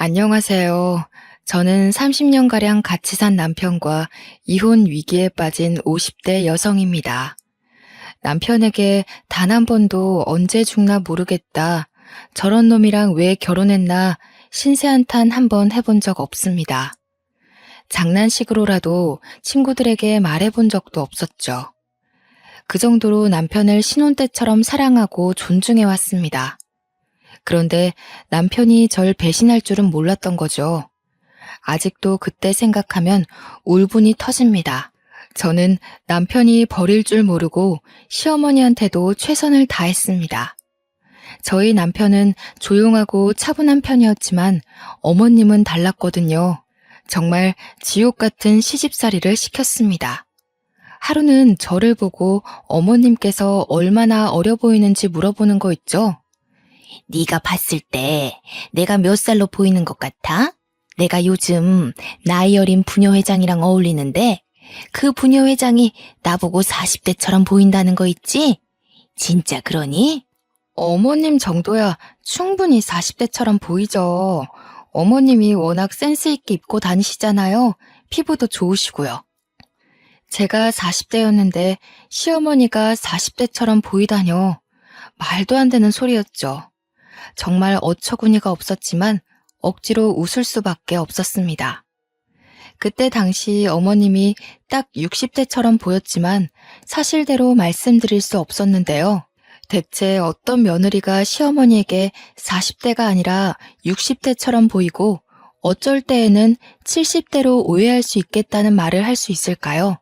안녕하세요. 저는 30년가량 같이 산 남편과 이혼 위기에 빠진 50대 여성입니다. 남편에게 단 한 번도 언제 죽나 모르겠다. 저런 놈이랑 왜 결혼했나 신세한탄 한 번 해본 적 없습니다. 장난식으로라도 친구들에게 말해본 적도 없었죠. 그 정도로 남편을 신혼 때처럼 사랑하고 존중해왔습니다. 그런데 남편이 절 배신할 줄은 몰랐던 거죠. 아직도 그때 생각하면 울분이 터집니다. 저는 남편이 버릴 줄 모르고 시어머니한테도 최선을 다했습니다. 저희 남편은 조용하고 차분한 편이었지만 어머님은 달랐거든요. 정말 지옥 같은 시집살이를 시켰습니다. 하루는 저를 보고 어머님께서 얼마나 어려 보이는지 물어보는 거 있죠? 네가 봤을 때 내가 몇 살로 보이는 것 같아? 내가 요즘 나이 어린 부녀회장이랑 어울리는데 그 부녀회장이 나보고 40대처럼 보인다는 거 있지? 진짜 그러니? 어머님 정도야 충분히 40대처럼 보이죠. 어머님이 워낙 센스 있게 입고 다니시잖아요. 피부도 좋으시고요. 제가 40대였는데 시어머니가 40대처럼 보이다뇨. 말도 안 되는 소리였죠. 정말 어처구니가 없었지만 억지로 웃을 수밖에 없었습니다. 그때 당시 어머님이 딱 60대처럼 보였지만 사실대로 말씀드릴 수 없었는데요. 대체 어떤 며느리가 시어머니에게 40대가 아니라 60대처럼 보이고 어쩔 때에는 70대로 오해할 수 있겠다는 말을 할 수 있을까요?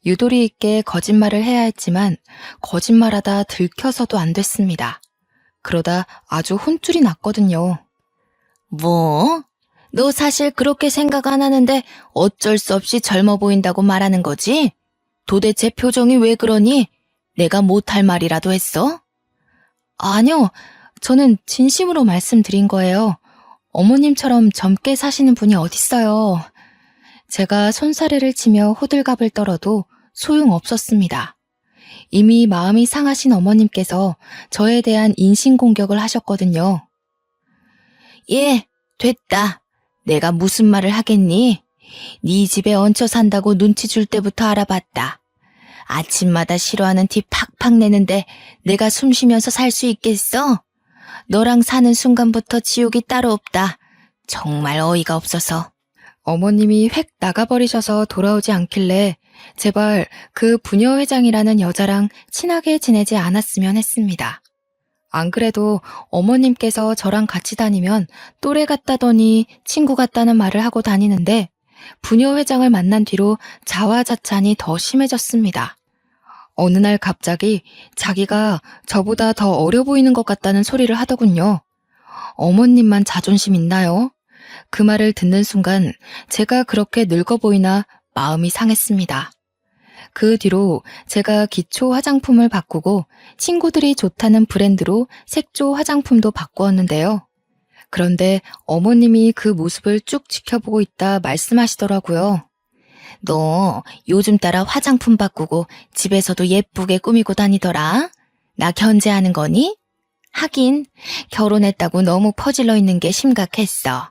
유도리 있게 거짓말을 해야 했지만 거짓말하다 들켜서도 안 됐습니다. 그러다 아주 혼쭐이 났거든요. 뭐? 너 사실 그렇게 생각 안 하는데 어쩔 수 없이 젊어 보인다고 말하는 거지? 도대체 표정이 왜 그러니? 내가 못할 말이라도 했어? 아니요, 저는 진심으로 말씀드린 거예요. 어머님처럼 젊게 사시는 분이 어딨어요. 제가 손사래를 치며 호들갑을 떨어도 소용없었습니다. 이미 마음이 상하신 어머님께서 저에 대한 인신공격을 하셨거든요. 예, 됐다. 내가 무슨 말을 하겠니? 네 집에 얹혀 산다고 눈치 줄 때부터 알아봤다. 아침마다 싫어하는 티 팍팍 내는데 내가 숨 쉬면서 살 수 있겠어? 너랑 사는 순간부터 지옥이 따로 없다. 정말 어이가 없어서. 어머님이 획 나가버리셔서 돌아오지 않길래 제발 그 부녀회장이라는 여자랑 친하게 지내지 않았으면 했습니다. 안 그래도 어머님께서 저랑 같이 다니면 또래 같다더니 친구 같다는 말을 하고 다니는데 부녀회장을 만난 뒤로 자화자찬이 더 심해졌습니다. 어느 날 갑자기 자기가 저보다 더 어려 보이는 것 같다는 소리를 하더군요. 어머님만 자존심 있나요? 그 말을 듣는 순간 제가 그렇게 늙어 보이나 마음이 상했습니다. 그 뒤로 제가 기초 화장품을 바꾸고 친구들이 좋다는 브랜드로 색조 화장품도 바꾸었는데요. 그런데 어머님이 그 모습을 쭉 지켜보고 있다 말씀하시더라고요. 너 요즘 따라 화장품 바꾸고 집에서도 예쁘게 꾸미고 다니더라. 나 견제하는 거니? 하긴 결혼했다고 너무 퍼질러 있는 게 심각했어.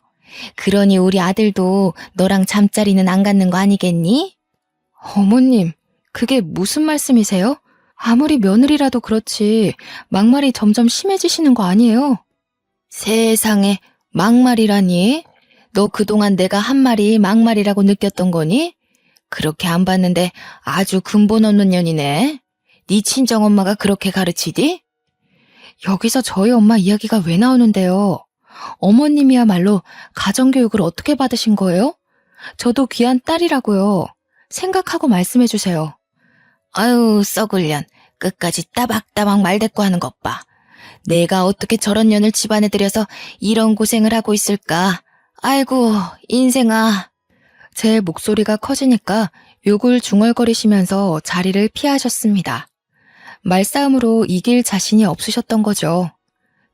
그러니 우리 아들도 너랑 잠자리는 안 갖는 거 아니겠니? 어머님, 그게 무슨 말씀이세요? 아무리 며느리라도 그렇지 막말이 점점 심해지시는 거 아니에요? 세상에, 막말이라니? 너 그동안 내가 한 말이 막말이라고 느꼈던 거니? 그렇게 안 봤는데 아주 근본 없는 년이네. 네 친정엄마가 그렇게 가르치디? 여기서 저희 엄마 이야기가 왜 나오는데요? 어머님이야말로 가정교육을 어떻게 받으신 거예요? 저도 귀한 딸이라고요. 생각하고 말씀해 주세요. 아유, 썩을 년. 끝까지 따박따박 말대꾸 하는 것 봐. 내가 어떻게 저런 년을 집안에 들여서 이런 고생을 하고 있을까? 아이고, 인생아. 제 목소리가 커지니까 욕을 중얼거리시면서 자리를 피하셨습니다. 말싸움으로 이길 자신이 없으셨던 거죠.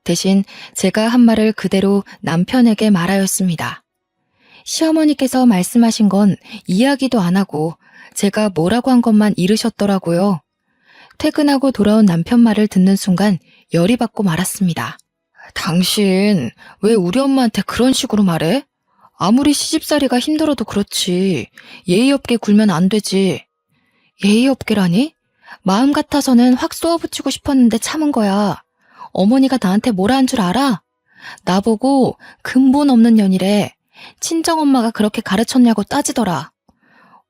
대신 제가 한 말을 그대로 남편에게 말하였습니다. 시어머니께서 말씀하신 건 이야기도 안 하고 제가 뭐라고 한 것만 이르셨더라고요. 퇴근하고 돌아온 남편 말을 듣는 순간 열이 받고 말았습니다. 당신 왜 우리 엄마한테 그런 식으로 말해? 아무리 시집살이가 힘들어도 그렇지. 예의 없게 굴면 안 되지. 예의 없게라니? 마음 같아서는 확 쏘아붙이고 싶었는데 참은 거야. 어머니가 나한테 뭐라 한 줄 알아? 나보고 근본 없는 년이래. 친정엄마가 그렇게 가르쳤냐고 따지더라.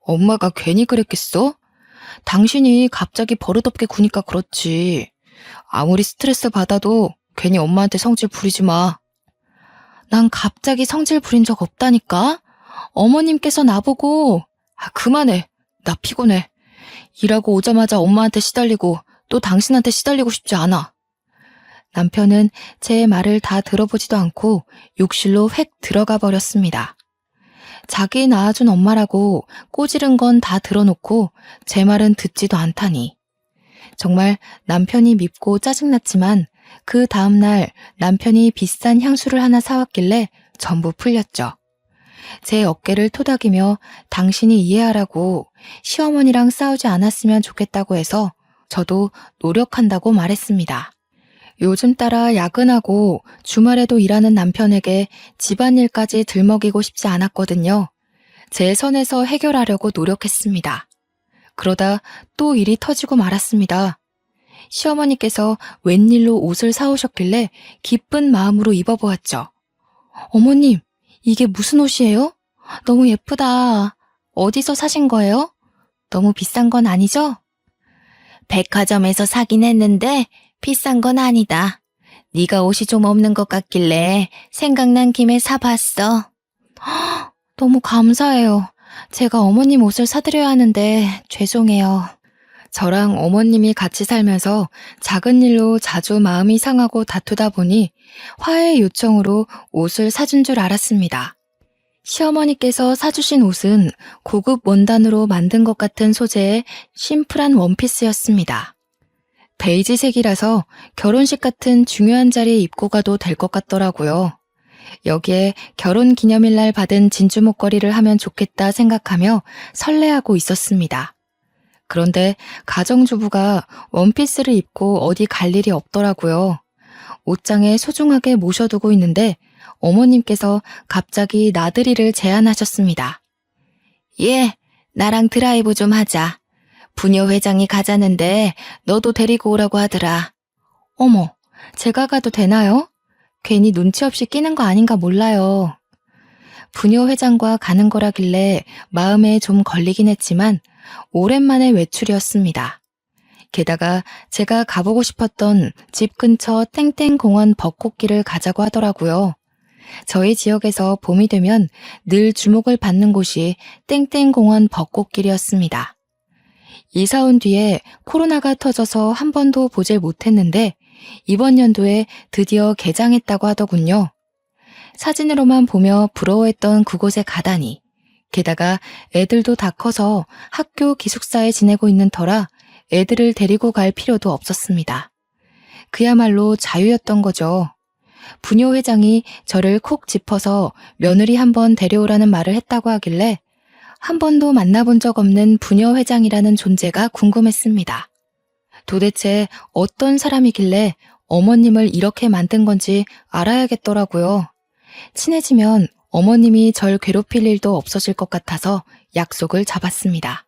엄마가 괜히 그랬겠어? 당신이 갑자기 버릇없게 구니까 그렇지. 아무리 스트레스 받아도 괜히 엄마한테 성질 부리지 마. 난 갑자기 성질 부린 적 없다니까? 어머님께서 나보고, 그만해. 나 피곤해. 일하고 오자마자 엄마한테 시달리고 또 당신한테 시달리고 싶지 않아. 남편은 제 말을 다 들어보지도 않고 욕실로 획 들어가 버렸습니다. 자기 낳아준 엄마라고 꼬지른 건 다 들어놓고 제 말은 듣지도 않다니. 정말 남편이 밉고 짜증났지만 그 다음날 남편이 비싼 향수를 하나 사왔길래 전부 풀렸죠. 제 어깨를 토닥이며 당신이 이해하라고 시어머니랑 싸우지 않았으면 좋겠다고 해서 저도 노력한다고 말했습니다. 요즘 따라 야근하고 주말에도 일하는 남편에게 집안일까지 들먹이고 싶지 않았거든요. 제 선에서 해결하려고 노력했습니다. 그러다 또 일이 터지고 말았습니다. 시어머니께서 웬일로 옷을 사오셨길래 기쁜 마음으로 입어보았죠. 어머님, 이게 무슨 옷이에요? 너무 예쁘다. 어디서 사신 거예요? 너무 비싼 건 아니죠? 백화점에서 사긴 했는데 비싼 건 아니다. 네가 옷이 좀 없는 것 같길래 생각난 김에 사봤어. 너무 감사해요. 제가 어머님 옷을 사드려야 하는데 죄송해요. 저랑 어머님이 같이 살면서 작은 일로 자주 마음이 상하고 다투다 보니 화해 요청으로 옷을 사준 줄 알았습니다. 시어머니께서 사주신 옷은 고급 원단으로 만든 것 같은 소재의 심플한 원피스였습니다. 베이지색이라서 결혼식 같은 중요한 자리에 입고 가도 될 것 같더라고요. 여기에 결혼 기념일날 받은 진주 목걸이를 하면 좋겠다 생각하며 설레하고 있었습니다. 그런데 가정주부가 원피스를 입고 어디 갈 일이 없더라고요. 옷장에 소중하게 모셔두고 있는데 어머님께서 갑자기 나들이를 제안하셨습니다. 예, 나랑 드라이브 좀 하자. 부녀 회장이 가자는데 너도 데리고 오라고 하더라. 어머, 제가 가도 되나요? 괜히 눈치 없이 끼는 거 아닌가 몰라요. 부녀 회장과 가는 거라길래 마음에 좀 걸리긴 했지만 오랜만에 외출이었습니다. 게다가 제가 가보고 싶었던 집 근처 땡땡공원 벚꽃길을 가자고 하더라고요. 저희 지역에서 봄이 되면 늘 주목을 받는 곳이 땡땡공원 벚꽃길이었습니다. 이사 온 뒤에 코로나가 터져서 한 번도 보질 못했는데 이번 연도에 드디어 개장했다고 하더군요. 사진으로만 보며 부러워했던 그곳에 가다니. 게다가 애들도 다 커서 학교 기숙사에 지내고 있는 터라 애들을 데리고 갈 필요도 없었습니다. 그야말로 자유였던 거죠. 부녀 회장이 저를 콕 짚어서 며느리 한번 데려오라는 말을 했다고 하길래 한 번도 만나본 적 없는 부녀 회장이라는 존재가 궁금했습니다. 도대체 어떤 사람이길래 어머님을 이렇게 만든 건지 알아야겠더라고요. 친해지면 어머님이 절 괴롭힐 일도 없어질 것 같아서 약속을 잡았습니다.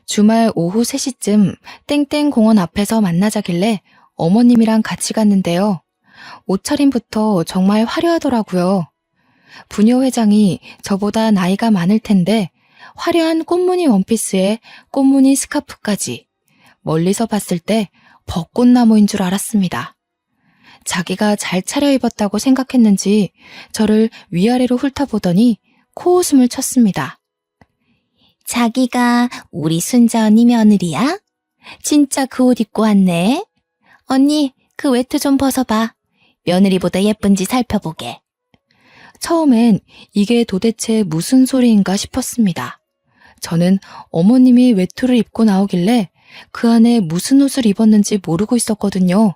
주말 오후 3시쯤 땡땡공원 앞에서 만나자길래 어머님이랑 같이 갔는데요. 옷차림부터 정말 화려하더라고요. 부녀 회장이 저보다 나이가 많을 텐데 화려한 꽃무늬 원피스에 꽃무늬 스카프까지. 멀리서 봤을 때 벚꽃나무인 줄 알았습니다. 자기가 잘 차려입었다고 생각했는지 저를 위아래로 훑어보더니 코웃음을 쳤습니다. 자기가 우리 순자 언니 며느리야? 진짜 그 옷 입고 왔네. 언니, 그 외투 좀 벗어봐. 며느리보다 예쁜지 살펴보게. 처음엔 이게 도대체 무슨 소리인가 싶었습니다. 저는 어머님이 외투를 입고 나오길래 그 안에 무슨 옷을 입었는지 모르고 있었거든요.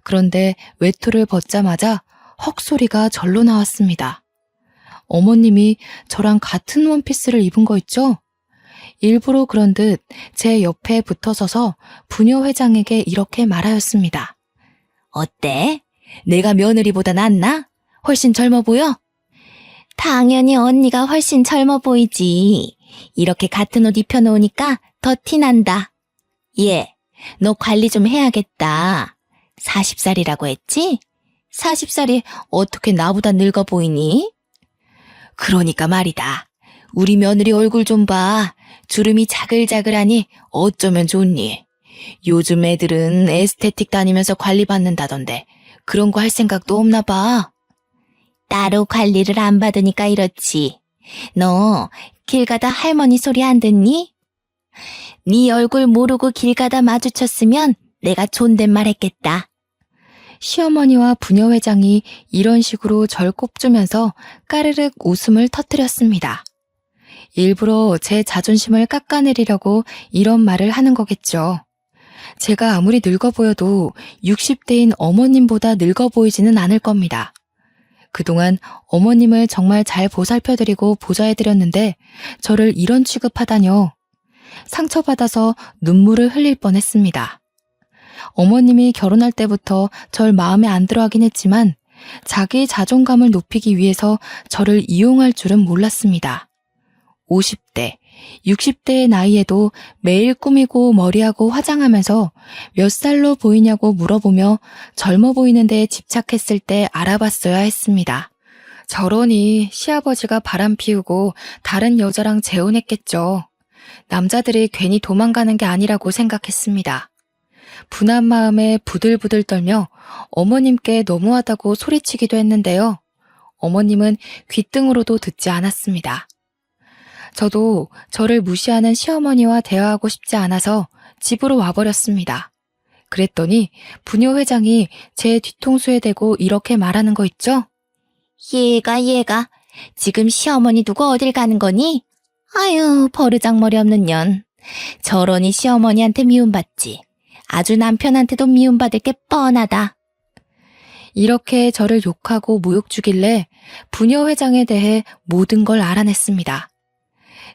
그런데 외투를 벗자마자 헉 소리가 절로 나왔습니다. 어머님이 저랑 같은 원피스를 입은 거 있죠? 일부러 그런 듯 제 옆에 붙어서서 부녀 회장에게 이렇게 말하였습니다. 어때? 내가 며느리보다 낫나? 훨씬 젊어 보여? 당연히 언니가 훨씬 젊어 보이지. 이렇게 같은 옷 입혀놓으니까 더 티난다. 얘, 너 관리 좀 해야겠다. 40살이라고 했지? 40살이 어떻게 나보다 늙어 보이니? 그러니까 말이다. 우리 며느리 얼굴 좀 봐. 주름이 자글자글하니 어쩌면 좋니? 요즘 애들은 에스테틱 다니면서 관리받는다던데 그런 거 할 생각도 없나 봐. 따로 관리를 안 받으니까 이렇지. 너 길 가다 할머니 소리 안 듣니? 네 얼굴 모르고 길 가다 마주쳤으면 내가 존댓말 했겠다. 시어머니와 부녀회장이 이런 식으로 절 꼽주면서 까르륵 웃음을 터뜨렸습니다. 일부러 제 자존심을 깎아내리려고 이런 말을 하는 거겠죠. 제가 아무리 늙어 보여도 60대인 어머님보다 늙어 보이지는 않을 겁니다. 그동안 어머님을 정말 잘 보살펴드리고 보좌해드렸는데 저를 이런 취급하다뇨. 상처받아서 눈물을 흘릴 뻔했습니다. 어머님이 결혼할 때부터 절 마음에 안 들어하긴 했지만 자기 자존감을 높이기 위해서 저를 이용할 줄은 몰랐습니다. 50대, 60대의 나이에도 매일 꾸미고 머리하고 화장하면서 몇 살로 보이냐고 물어보며 젊어 보이는 데에 집착했을 때 알아봤어야 했습니다. 저러니 시아버지가 바람 피우고 다른 여자랑 재혼했겠죠. 남자들이 괜히 도망가는 게 아니라고 생각했습니다. 분한 마음에 부들부들 떨며 어머님께 너무하다고 소리치기도 했는데요. 어머님은 귓등으로도 듣지 않았습니다. 저도 저를 무시하는 시어머니와 대화하고 싶지 않아서 집으로 와버렸습니다. 그랬더니 부녀 회장이 제 뒤통수에 대고 이렇게 말하는 거 있죠? 얘가 지금 시어머니 두고 어딜 가는 거니? 아유, 버르장머리 없는 년. 저러니 시어머니한테 미움받지. 아주 남편한테도 미움받을 게 뻔하다. 이렇게 저를 욕하고 모욕 주길래 부녀 회장에 대해 모든 걸 알아냈습니다.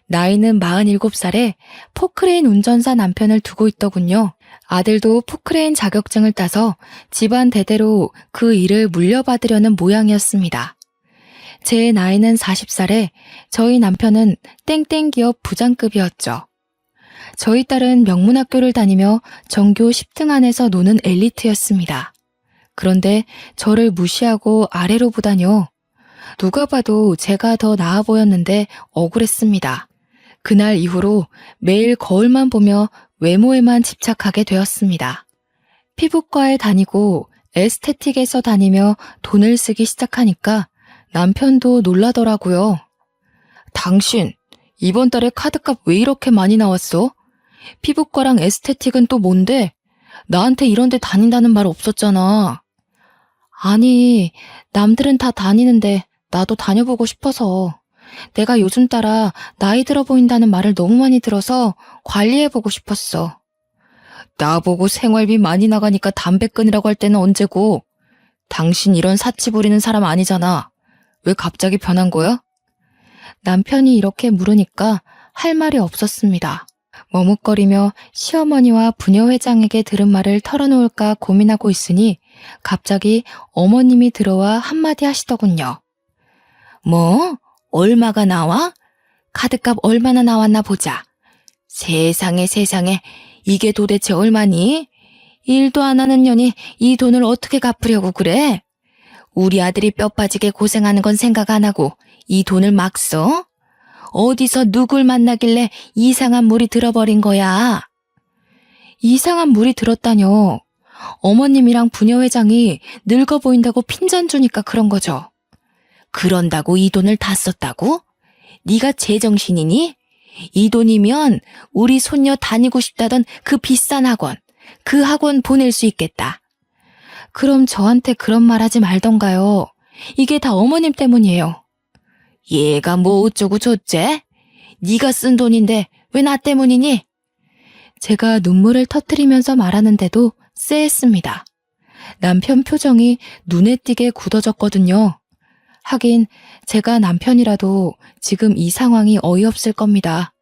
나이는 47살에 포크레인 운전사 남편을 두고 있더군요. 아들도 포크레인 자격증을 따서 집안 대대로 그 일을 물려받으려는 모양이었습니다. 제 나이는 40살에 저희 남편은 땡땡 기업 부장급이었죠. 저희 딸은 명문학교를 다니며 전교 10등 안에서 노는 엘리트였습니다. 그런데 저를 무시하고 아래로 보다뇨. 누가 봐도 제가 더 나아 보였는데 억울했습니다. 그날 이후로 매일 거울만 보며 외모에만 집착하게 되었습니다. 피부과에 다니고 에스테틱에서 다니며 돈을 쓰기 시작하니까 남편도 놀라더라고요. 당신, 이번 달에 카드값 왜 이렇게 많이 나왔어? 피부과랑 에스테틱은 또 뭔데? 나한테 이런 데 다닌다는 말 없었잖아. 아니, 남들은 다 다니는데 나도 다녀보고 싶어서. 내가 요즘 따라 나이 들어 보인다는 말을 너무 많이 들어서 관리해보고 싶었어. 나보고 생활비 많이 나가니까 담배 끊으라고 할 때는 언제고? 당신 이런 사치 부리는 사람 아니잖아. 왜 갑자기 변한 거야? 남편이 이렇게 물으니까 할 말이 없었습니다. 머뭇거리며 시어머니와 부녀 회장에게 들은 말을 털어놓을까 고민하고 있으니 갑자기 어머님이 들어와 한마디 하시더군요. 뭐? 얼마가 나와? 카드값 얼마나 나왔나 보자. 세상에 이게 도대체 얼마니? 일도 안 하는 년이 이 돈을 어떻게 갚으려고 그래? 우리 아들이 뼈 빠지게 고생하는 건 생각 안 하고 이 돈을 막 써? 어디서 누굴 만나길래 이상한 물이 들어버린 거야? 이상한 물이 들었다뇨. 어머님이랑 부녀 회장이 늙어 보인다고 핀잔 주니까 그런 거죠. 그런다고 이 돈을 다 썼다고? 네가 제정신이니? 이 돈이면 우리 손녀 다니고 싶다던 그 비싼 학원, 그 학원 보낼 수 있겠다. 그럼 저한테 그런 말 하지 말던가요. 이게 다 어머님 때문이에요. 얘가 뭐 어쩌고 저쩌? 네가 쓴 돈인데 왜 나 때문이니? 제가 눈물을 터뜨리면서 말하는데도 쎄했습니다. 남편 표정이 눈에 띄게 굳어졌거든요. 하긴 제가 남편이라도 지금 이 상황이 어이없을 겁니다.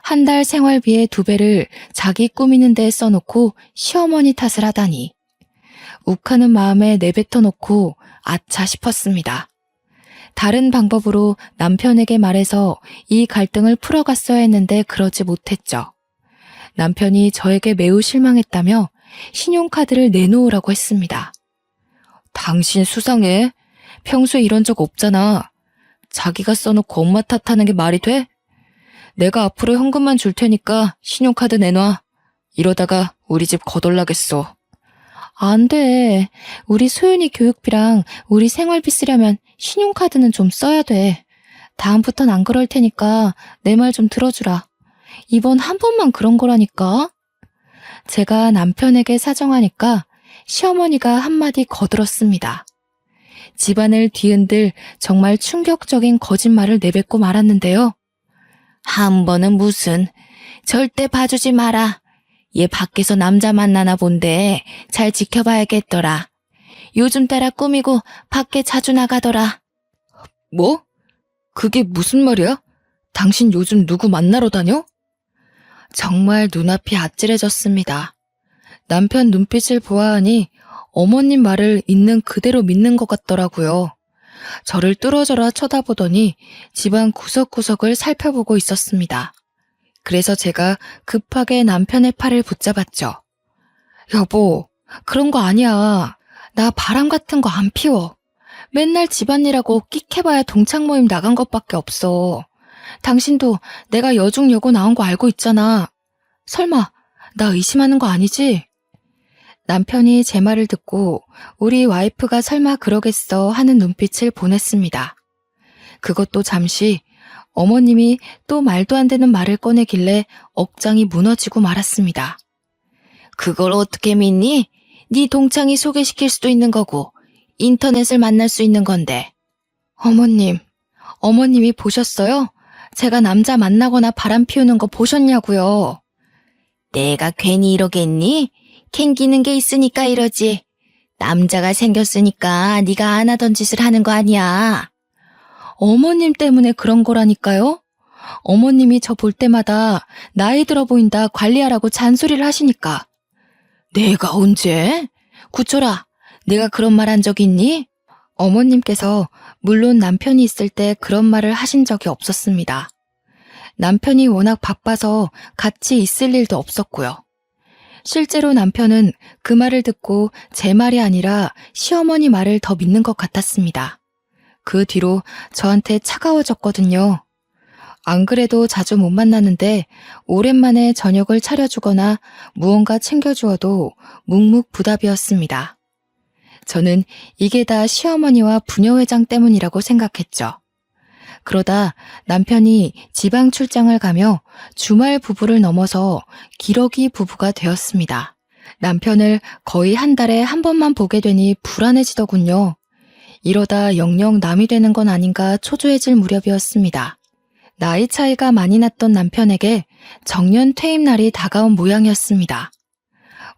한 달 생활비의 2배를 자기 꾸미는 데 써놓고 시어머니 탓을 하다니. 욱하는 마음에 내뱉어 놓고 아차 싶었습니다. 다른 방법으로 남편에게 말해서 이 갈등을 풀어갔어야 했는데 그러지 못했죠. 남편이 저에게 매우 실망했다며 신용카드를 내놓으라고 했습니다. 당신 수상해. 평소에 이런 적 없잖아. 자기가 써놓고 엄마 탓하는 게 말이 돼? 내가 앞으로 현금만 줄 테니까 신용카드 내놔. 이러다가 우리 집 거덜나겠어. 안 돼. 우리 소윤이 교육비랑 우리 생활비 쓰려면 신용카드는 좀 써야 돼. 다음부턴 안 그럴 테니까 내 말 좀 들어주라. 이번 한 번만 그런 거라니까. 제가 남편에게 사정하니까 시어머니가 한마디 거들었습니다. 집안을 뒤흔들 정말 충격적인 거짓말을 내뱉고 말았는데요. 한 번은 무슨, 절대 봐주지 마라. 얘 밖에서 남자 만나나 본데 잘 지켜봐야겠더라. 요즘 따라 꾸미고 밖에 자주 나가더라. 뭐? 그게 무슨 말이야? 당신 요즘 누구 만나러 다녀? 정말 눈앞이 아찔해졌습니다. 남편 눈빛을 보아하니 어머님 말을 있는 그대로 믿는 것 같더라고요. 저를 뚫어져라 쳐다보더니 집안 구석구석을 살펴보고 있었습니다. 그래서 제가 급하게 남편의 팔을 붙잡았죠. 여보, 그런 거 아니야. 나 바람 같은 거 안 피워. 맨날 집안일하고 끽해봐야 동창 모임 나간 것밖에 없어. 당신도 내가 여중여고 나온 거 알고 있잖아. 설마 나 의심하는 거 아니지? 남편이 제 말을 듣고 우리 와이프가 설마 그러겠어 하는 눈빛을 보냈습니다. 그것도 잠시 어머님이 또 말도 안 되는 말을 꺼내길래 억장이 무너지고 말았습니다. 그걸 어떻게 믿니? 네 동창이 소개시킬 수도 있는 거고 인터넷을 만날 수 있는 건데. 어머님이 보셨어요? 제가 남자 만나거나 바람 피우는 거 보셨냐고요? 내가 괜히 이러겠니? 캥기는 게 있으니까 이러지. 남자가 생겼으니까 네가 안 하던 짓을 하는 거 아니야. 어머님 때문에 그런 거라니까요. 어머님이 저 볼 때마다 나이 들어 보인다 관리하라고 잔소리를 하시니까. 내가 언제? 구초라, 내가 그런 말 한 적 있니? 어머님께서 물론 남편이 있을 때 그런 말을 하신 적이 없었습니다. 남편이 워낙 바빠서 같이 있을 일도 없었고요. 실제로 남편은 그 말을 듣고 제 말이 아니라 시어머니 말을 더 믿는 것 같았습니다. 그 뒤로 저한테 차가워졌거든요. 안 그래도 자주 못 만났는데 오랜만에 저녁을 차려주거나 무언가 챙겨주어도 묵묵부답이었습니다. 저는 이게 다 시어머니와 부녀회장 때문이라고 생각했죠. 그러다 남편이 지방 출장을 가며 주말 부부를 넘어서 기러기 부부가 되었습니다. 남편을 거의 한 달에 한 번만 보게 되니 불안해지더군요. 이러다 영영 남이 되는 건 아닌가 초조해질 무렵이었습니다. 나이 차이가 많이 났던 남편에게 정년 퇴임 날이 다가온 모양이었습니다.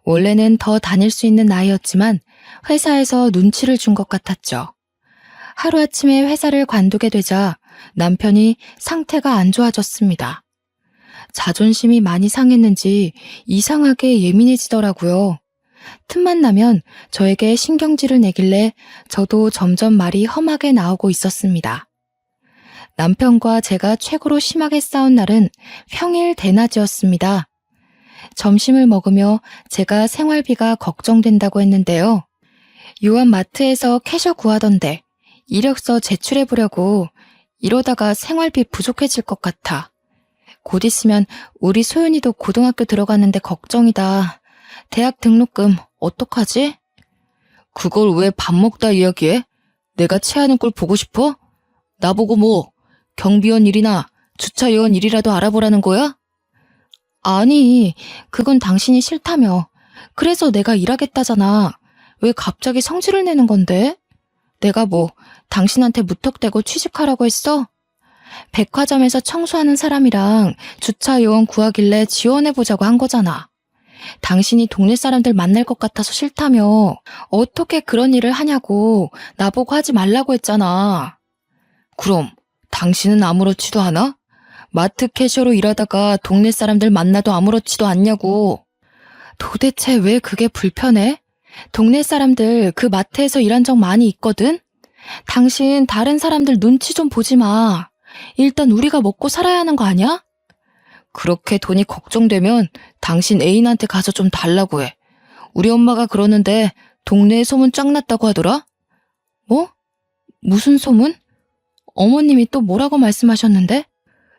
원래는 더 다닐 수 있는 나이였지만 회사에서 눈치를 준 것 같았죠. 하루아침에 회사를 관두게 되자 남편이 상태가 안 좋아졌습니다. 자존심이 많이 상했는지 이상하게 예민해지더라고요. 틈만 나면 저에게 신경질을 내길래 저도 점점 말이 험하게 나오고 있었습니다. 남편과 제가 최고로 심하게 싸운 날은 평일 대낮이었습니다. 점심을 먹으며 제가 생활비가 걱정된다고 했는데요. 요한 마트에서 캐셔 구하던데 이력서 제출해보려고. 이러다가 생활비 부족해질 것 같아. 곧 있으면 우리 소윤이도 고등학교 들어가는데 걱정이다. 대학 등록금 어떡하지? 그걸 왜 밥 먹다 이야기해? 내가 체하는 꼴 보고 싶어? 나보고 뭐 경비원 일이나 주차요원 일이라도 알아보라는 거야? 아니, 그건 당신이 싫다며. 그래서 내가 일하겠다잖아. 왜 갑자기 성질을 내는 건데? 내가 뭐 당신한테 무턱대고 취직하라고 했어? 백화점에서 청소하는 사람이랑 주차 요원 구하길래 지원해보자고 한 거잖아. 당신이 동네 사람들 만날 것 같아서 싫다며. 어떻게 그런 일을 하냐고 나보고 하지 말라고 했잖아. 그럼 당신은 아무렇지도 않아? 마트 캐셔로 일하다가 동네 사람들 만나도 아무렇지도 않냐고. 도대체 왜 그게 불편해? 동네 사람들 그 마트에서 일한 적 많이 있거든? 당신 다른 사람들 눈치 좀 보지 마. 일단 우리가 먹고 살아야 하는 거 아니야? 그렇게 돈이 걱정되면 당신 애인한테 가서 좀 달라고 해. 우리 엄마가 그러는데 동네에 소문 쫙 났다고 하더라? 뭐? 무슨 소문? 어머님이 또 뭐라고 말씀하셨는데?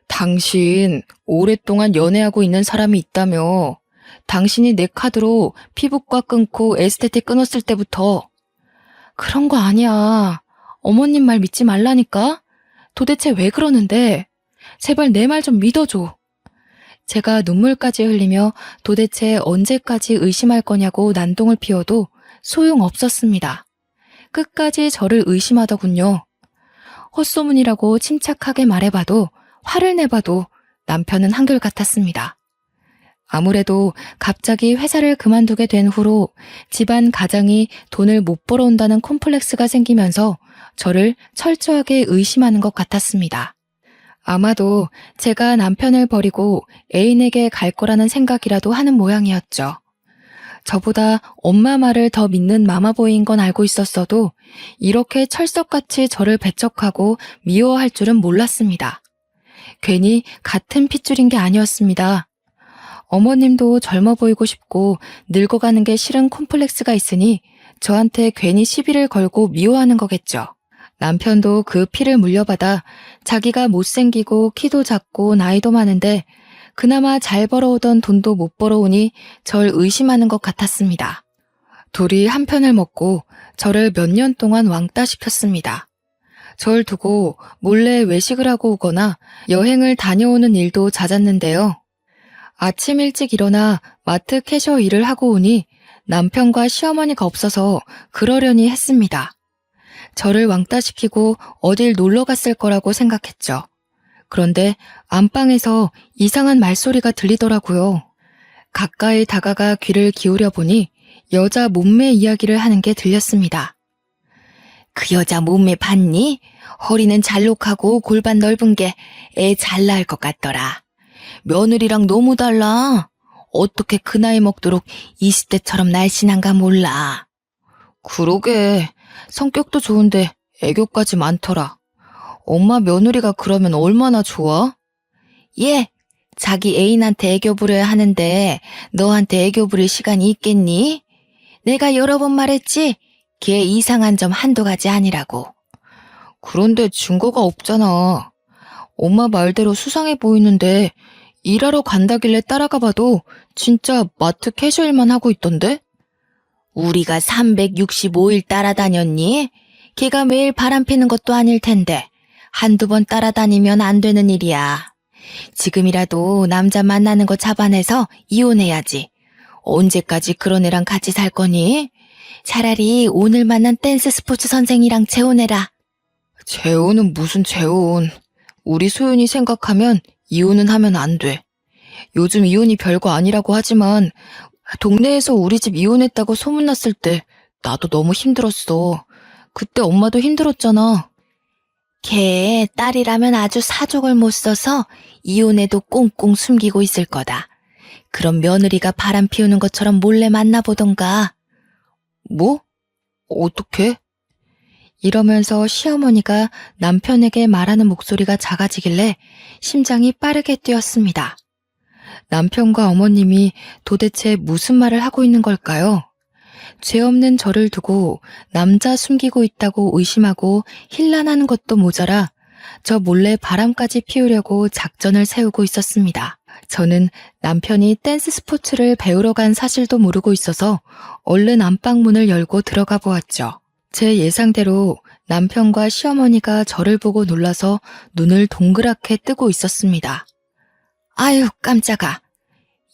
당신 오랫동안 연애하고 있는 사람이 있다며. 당신이 내 카드로 피부과 끊고 에스테틱 끊었을 때부터. 그런 거 아니야. 어머님 말 믿지 말라니까? 도대체 왜 그러는데? 제발 내 말 좀 믿어줘. 제가 눈물까지 흘리며 도대체 언제까지 의심할 거냐고 난동을 피워도 소용없었습니다. 끝까지 저를 의심하더군요. 헛소문이라고 침착하게 말해봐도 화를 내봐도 남편은 한결같았습니다. 아무래도 갑자기 회사를 그만두게 된 후로 집안 가장이 돈을 못 벌어온다는 콤플렉스가 생기면서 저를 철저하게 의심하는 것 같았습니다. 아마도 제가 남편을 버리고 애인에게 갈 거라는 생각이라도 하는 모양이었죠. 저보다 엄마 말을 더 믿는 마마보이인 건 알고 있었어도 이렇게 철석같이 저를 배척하고 미워할 줄은 몰랐습니다. 괜히 같은 핏줄인 게 아니었습니다. 어머님도 젊어 보이고 싶고 늙어가는 게 싫은 콤플렉스가 있으니 저한테 괜히 시비를 걸고 미워하는 거겠죠. 남편도 그 피를 물려받아 자기가 못생기고 키도 작고 나이도 많은데 그나마 잘 벌어오던 돈도 못 벌어오니 절 의심하는 것 같았습니다. 둘이 한 편을 먹고 저를 몇 년 동안 왕따시켰습니다. 절 두고 몰래 외식을 하고 오거나 여행을 다녀오는 일도 잦았는데요. 아침 일찍 일어나 마트 캐셔 일을 하고 오니 남편과 시어머니가 없어서 그러려니 했습니다. 저를 왕따시키고 어딜 놀러 갔을 거라고 생각했죠. 그런데 안방에서 이상한 말소리가 들리더라고요. 가까이 다가가 귀를 기울여 보니 여자 몸매 이야기를 하는 게 들렸습니다. 그 여자 몸매 봤니? 허리는 잘록하고 골반 넓은 게 애 잘 낳을 것 같더라. 며느리랑 너무 달라. 어떻게 그 나이 먹도록 20대처럼 날씬한가 몰라. 그러게. 성격도 좋은데 애교까지 많더라. 엄마 며느리가 그러면 얼마나 좋아? 얘, 자기 애인한테 애교 부려야 하는데 너한테 애교 부릴 시간이 있겠니? 내가 여러 번 말했지? 걔 이상한 점 한두 가지 아니라고. 그런데 증거가 없잖아. 엄마 말대로 수상해 보이는데 일하러 간다길래 따라가 봐도 진짜 마트 캐셔일만 하고 있던데? 우리가 365일 따라다녔니? 걔가 매일 바람 피는 것도 아닐 텐데 한두 번 따라다니면 안 되는 일이야. 지금이라도 남자 만나는 거 잡아내서 이혼해야지. 언제까지 그런 애랑 같이 살 거니? 차라리 오늘 만난 댄스 스포츠 선생이랑 재혼해라. 재혼은 무슨 재혼. 우리 소윤이 생각하면 이혼은 하면 안 돼. 요즘 이혼이 별거 아니라고 하지만 동네에서 우리 집 이혼했다고 소문났을 때 나도 너무 힘들었어. 그때 엄마도 힘들었잖아. 걔 딸이라면 아주 사족을 못 써서 이혼해도 꽁꽁 숨기고 있을 거다. 그럼 며느리가 바람 피우는 것처럼 몰래 만나보던가. 뭐? 어떻게? 이러면서 시어머니가 남편에게 말하는 목소리가 작아지길래 심장이 빠르게 뛰었습니다. 남편과 어머님이 도대체 무슨 말을 하고 있는 걸까요? 죄 없는 저를 두고 남자 숨기고 있다고 의심하고 힐난하는 것도 모자라 저 몰래 바람까지 피우려고 작전을 세우고 있었습니다. 저는 남편이 댄스 스포츠를 배우러 간 사실도 모르고 있어서 얼른 안방문을 열고 들어가 보았죠. 제 예상대로 남편과 시어머니가 저를 보고 놀라서 눈을 동그랗게 뜨고 있었습니다. 아유, 깜짝아.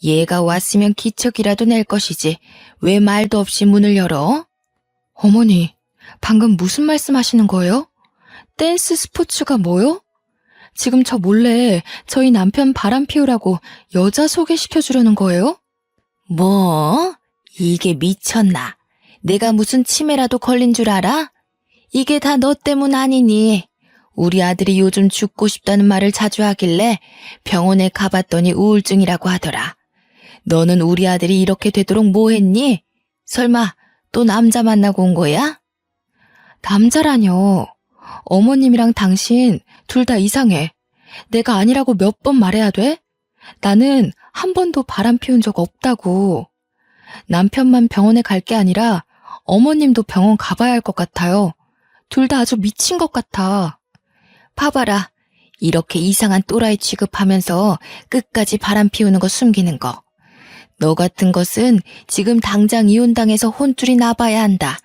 얘가 왔으면 기척이라도 낼 것이지. 왜 말도 없이 문을 열어? 어머니, 방금 무슨 말씀하시는 거예요? 댄스 스포츠가 뭐요? 지금 저 몰래 저희 남편 바람 피우라고 여자 소개시켜주려는 거예요? 뭐? 이게 미쳤나? 내가 무슨 치매라도 걸린 줄 알아? 이게 다 너 때문 아니니? 우리 아들이 요즘 죽고 싶다는 말을 자주 하길래 병원에 가봤더니 우울증이라고 하더라. 너는 우리 아들이 이렇게 되도록 뭐 했니? 설마 또 남자 만나고 온 거야? 남자라뇨. 어머님이랑 당신 둘 다 이상해. 내가 아니라고 몇 번 말해야 돼? 나는 한 번도 바람 피운 적 없다고. 남편만 병원에 갈 게 아니라 어머님도 병원 가봐야 할 것 같아요. 둘 다 아주 미친 것 같아. 봐봐라. 이렇게 이상한 또라이 취급하면서 끝까지 바람 피우는 거 숨기는 거. 너 같은 것은 지금 당장 이혼당해서 혼쭐이 나봐야 한다.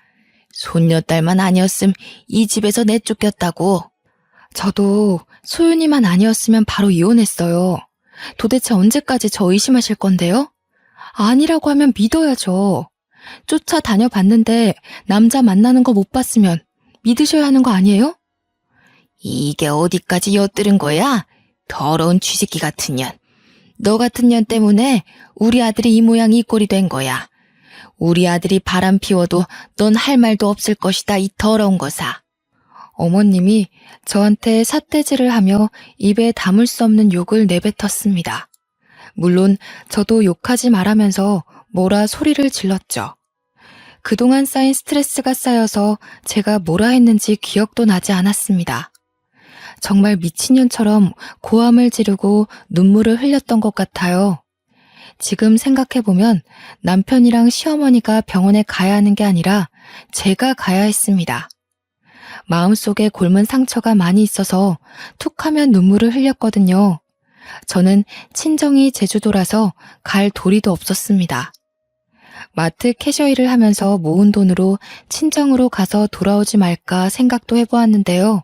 손녀딸만 아니었음 이 집에서 내쫓겼다고. 저도 소윤이만 아니었으면 바로 이혼했어요. 도대체 언제까지 저 의심하실 건데요? 아니라고 하면 믿어야죠. 쫓아다녀봤는데 남자 만나는 거 못 봤으면 믿으셔야 하는 거 아니에요? 이게 어디까지 엿들은 거야? 더러운 쥐새끼 같은 년. 너 같은 년 때문에 우리 아들이 이 모양 이 꼴이 된 거야. 우리 아들이 바람 피워도 넌 할 말도 없을 것이다, 이 더러운 거사. 어머님이 저한테 삿대질을 하며 입에 담을 수 없는 욕을 내뱉었습니다. 물론 저도 욕하지 말라면서 뭐라 소리를 질렀죠. 그동안 쌓인 스트레스가 쌓여서 제가 뭐라 했는지 기억도 나지 않았습니다. 정말 미친년처럼 고함을 지르고 눈물을 흘렸던 것 같아요. 지금 생각해보면 남편이랑 시어머니가 병원에 가야 하는 게 아니라 제가 가야 했습니다. 마음속에 곪은 상처가 많이 있어서 툭 하면 눈물을 흘렸거든요. 저는 친정이 제주도라서 갈 도리도 없었습니다. 마트 캐셔 일을 하면서 모은 돈으로 친정으로 가서 돌아오지 말까 생각도 해보았는데요.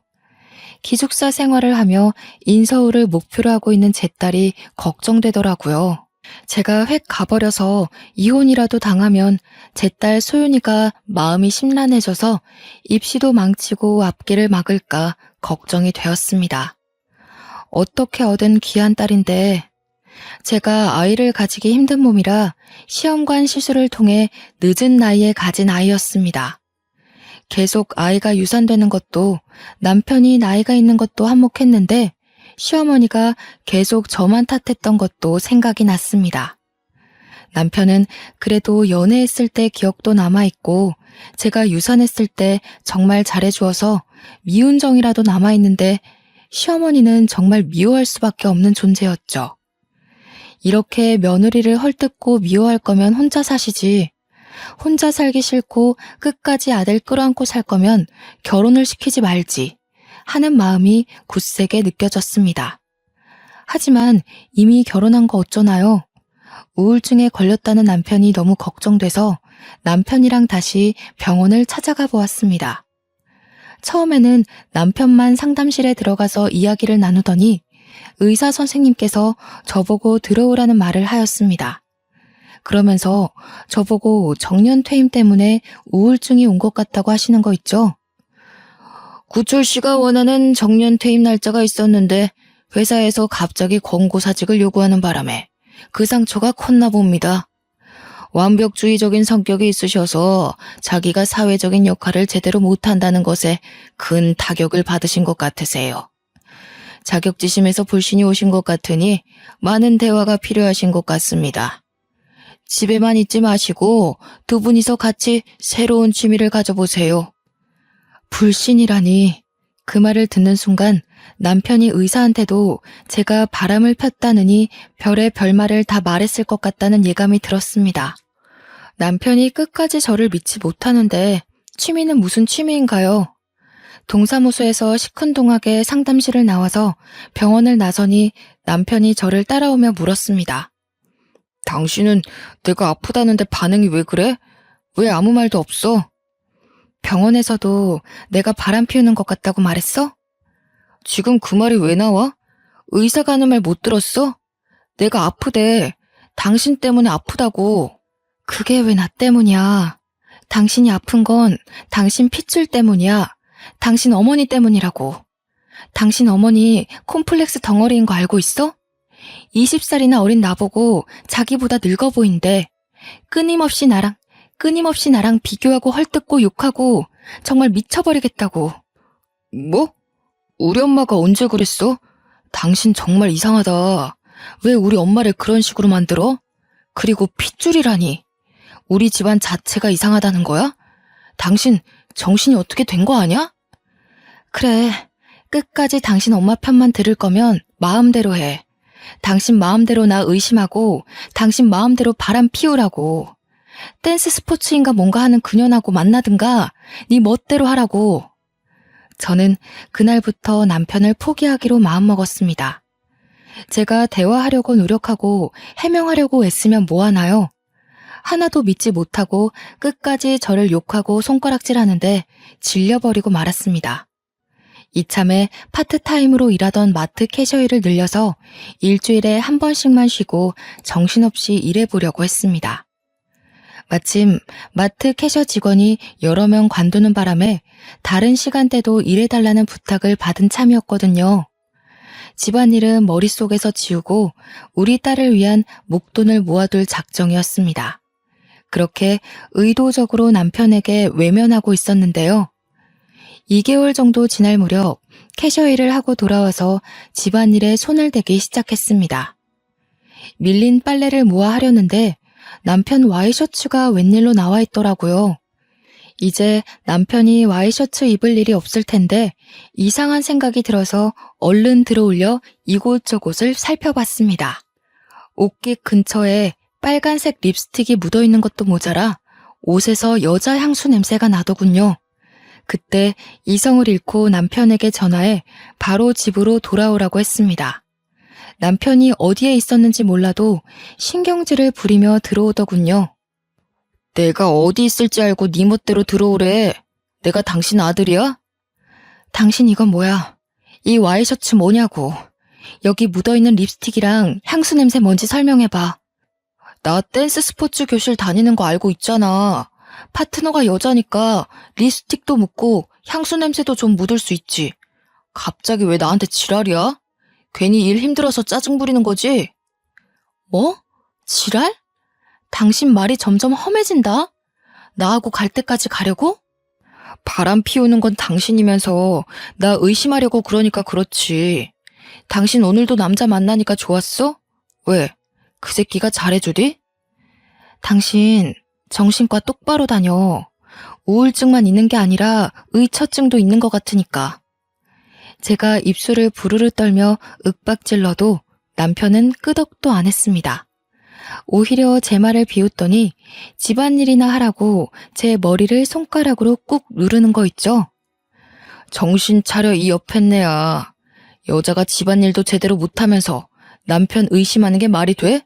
기숙사 생활을 하며 인서울을 목표로 하고 있는 제 딸이 걱정되더라고요. 제가 획 가버려서 이혼이라도 당하면 제 딸 소윤이가 마음이 심란해져서 입시도 망치고 앞길을 막을까 걱정이 되었습니다. 어떻게 얻은 귀한 딸인데 제가 아이를 가지기 힘든 몸이라 시험관 시술을 통해 늦은 나이에 가진 아이였습니다. 계속 아이가 유산되는 것도 남편이 나이가 있는 것도 한몫했는데 시어머니가 계속 저만 탓했던 것도 생각이 났습니다. 남편은 그래도 연애했을 때 기억도 남아있고 제가 유산했을 때 정말 잘해주어서 미운 정이라도 남아있는데 시어머니는 정말 미워할 수밖에 없는 존재였죠. 이렇게 며느리를 헐뜯고 미워할 거면 혼자 사시지. 혼자 살기 싫고 끝까지 아들 끌어안고 살 거면 결혼을 시키지 말지 하는 마음이 굳세게 느껴졌습니다. 하지만 이미 결혼한 거 어쩌나요? 우울증에 걸렸다는 남편이 너무 걱정돼서 남편이랑 다시 병원을 찾아가 보았습니다. 처음에는 남편만 상담실에 들어가서 이야기를 나누더니 의사 선생님께서 저보고 들어오라는 말을 하였습니다. 그러면서 저보고 정년퇴임 때문에 우울증이 온 것 같다고 하시는 거 있죠? 구철 씨가 원하는 정년퇴임 날짜가 있었는데 회사에서 갑자기 권고사직을 요구하는 바람에 그 상처가 컸나 봅니다. 완벽주의적인 성격이 있으셔서 자기가 사회적인 역할을 제대로 못한다는 것에 큰 타격을 받으신 것 같으세요. 자격지심에서 불신이 오신 것 같으니 많은 대화가 필요하신 것 같습니다. 집에만 있지 마시고 두 분이서 같이 새로운 취미를 가져보세요. 불신이라니. 그 말을 듣는 순간 남편이 의사한테도 제가 바람을 폈다느니 별의 별말을 다 말했을 것 같다는 예감이 들었습니다. 남편이 끝까지 저를 믿지 못하는데 취미는 무슨 취미인가요? 동사무소에서 시큰둥하게 상담실을 나와서 병원을 나서니 남편이 저를 따라오며 물었습니다. 당신은 내가 아프다는데 반응이 왜 그래? 왜 아무 말도 없어? 병원에서도 내가 바람 피우는 것 같다고 말했어? 지금 그 말이 왜 나와? 의사가 하는 말 못 들었어? 내가 아프대. 당신 때문에 아프다고. 그게 왜 나 때문이야. 당신이 아픈 건 당신 핏줄 때문이야. 당신 어머니 때문이라고. 당신 어머니 콤플렉스 덩어리인 거 알고 있어? 20살이나 어린 나보고 자기보다 늙어 보인대. 끊임없이 나랑 비교하고 헐뜯고 욕하고 정말 미쳐버리겠다고. 뭐? 우리 엄마가 언제 그랬어? 당신 정말 이상하다. 왜 우리 엄마를 그런 식으로 만들어? 그리고 핏줄이라니. 우리 집안 자체가 이상하다는 거야? 당신 정신이 어떻게 된 거 아니야? 그래, 끝까지 당신 엄마 편만 들을 거면 마음대로 해. 당신 마음대로 나 의심하고 당신 마음대로 바람 피우라고. 댄스 스포츠인가 뭔가 하는 그년하고 만나든가 네 멋대로 하라고. 저는 그날부터 남편을 포기하기로 마음먹었습니다. 제가 대화하려고 노력하고 해명하려고 애쓰면 뭐하나요? 하나도 믿지 못하고 끝까지 저를 욕하고 손가락질하는데 질려버리고 말았습니다. 이참에 파트타임으로 일하던 마트 캐셔일을 늘려서 일주일에 한 번씩만 쉬고 정신없이 일해보려고 했습니다. 마침 마트 캐셔 직원이 여러 명 관두는 바람에 다른 시간대도 일해달라는 부탁을 받은 참이었거든요. 집안일은 머릿속에서 지우고 우리 딸을 위한 목돈을 모아둘 작정이었습니다. 그렇게 의도적으로 남편에게 외면하고 있었는데요. 2개월 정도 지날 무렵 캐셔 일을 하고 돌아와서 집안일에 손을 대기 시작했습니다. 밀린 빨래를 모아 하려는데 남편 와이셔츠가 웬일로 나와 있더라고요. 이제 남편이 와이셔츠 입을 일이 없을 텐데 이상한 생각이 들어서 얼른 들어올려 이곳저곳을 살펴봤습니다. 옷깃 근처에 빨간색 립스틱이 묻어있는 것도 모자라 옷에서 여자 향수 냄새가 나더군요. 그때 이성을 잃고 남편에게 전화해 바로 집으로 돌아오라고 했습니다. 남편이 어디에 있었는지 몰라도 신경질을 부리며 들어오더군요. 내가 어디 있을지 알고 네 멋대로 들어오래. 내가 당신 아들이야? 당신 이건 뭐야? 이 와이셔츠 뭐냐고. 여기 묻어있는 립스틱이랑 향수 냄새 뭔지 설명해봐. 나 댄스 스포츠 교실 다니는 거 알고 있잖아. 파트너가 여자니까 립스틱도 묻고 향수 냄새도 좀 묻을 수 있지. 갑자기 왜 나한테 지랄이야? 괜히 일 힘들어서 짜증 부리는 거지? 뭐? 지랄? 당신 말이 점점 험해진다? 나하고 갈 때까지 가려고? 바람 피우는 건 당신이면서 나 의심하려고 그러니까 그렇지. 당신 오늘도 남자 만나니까 좋았어? 왜? 그 새끼가 잘해주디? 당신 정신과 똑바로 다녀. 우울증만 있는 게 아니라 의처증도 있는 것 같으니까. 제가 입술을 부르르 떨며 윽박질러도 남편은 끄덕도 안 했습니다. 오히려 제 말을 비웃더니 집안일이나 하라고 제 머리를 손가락으로 꾹 누르는 거 있죠? 정신 차려 이 옆했네야. 여자가 집안일도 제대로 못하면서 남편 의심하는 게 말이 돼?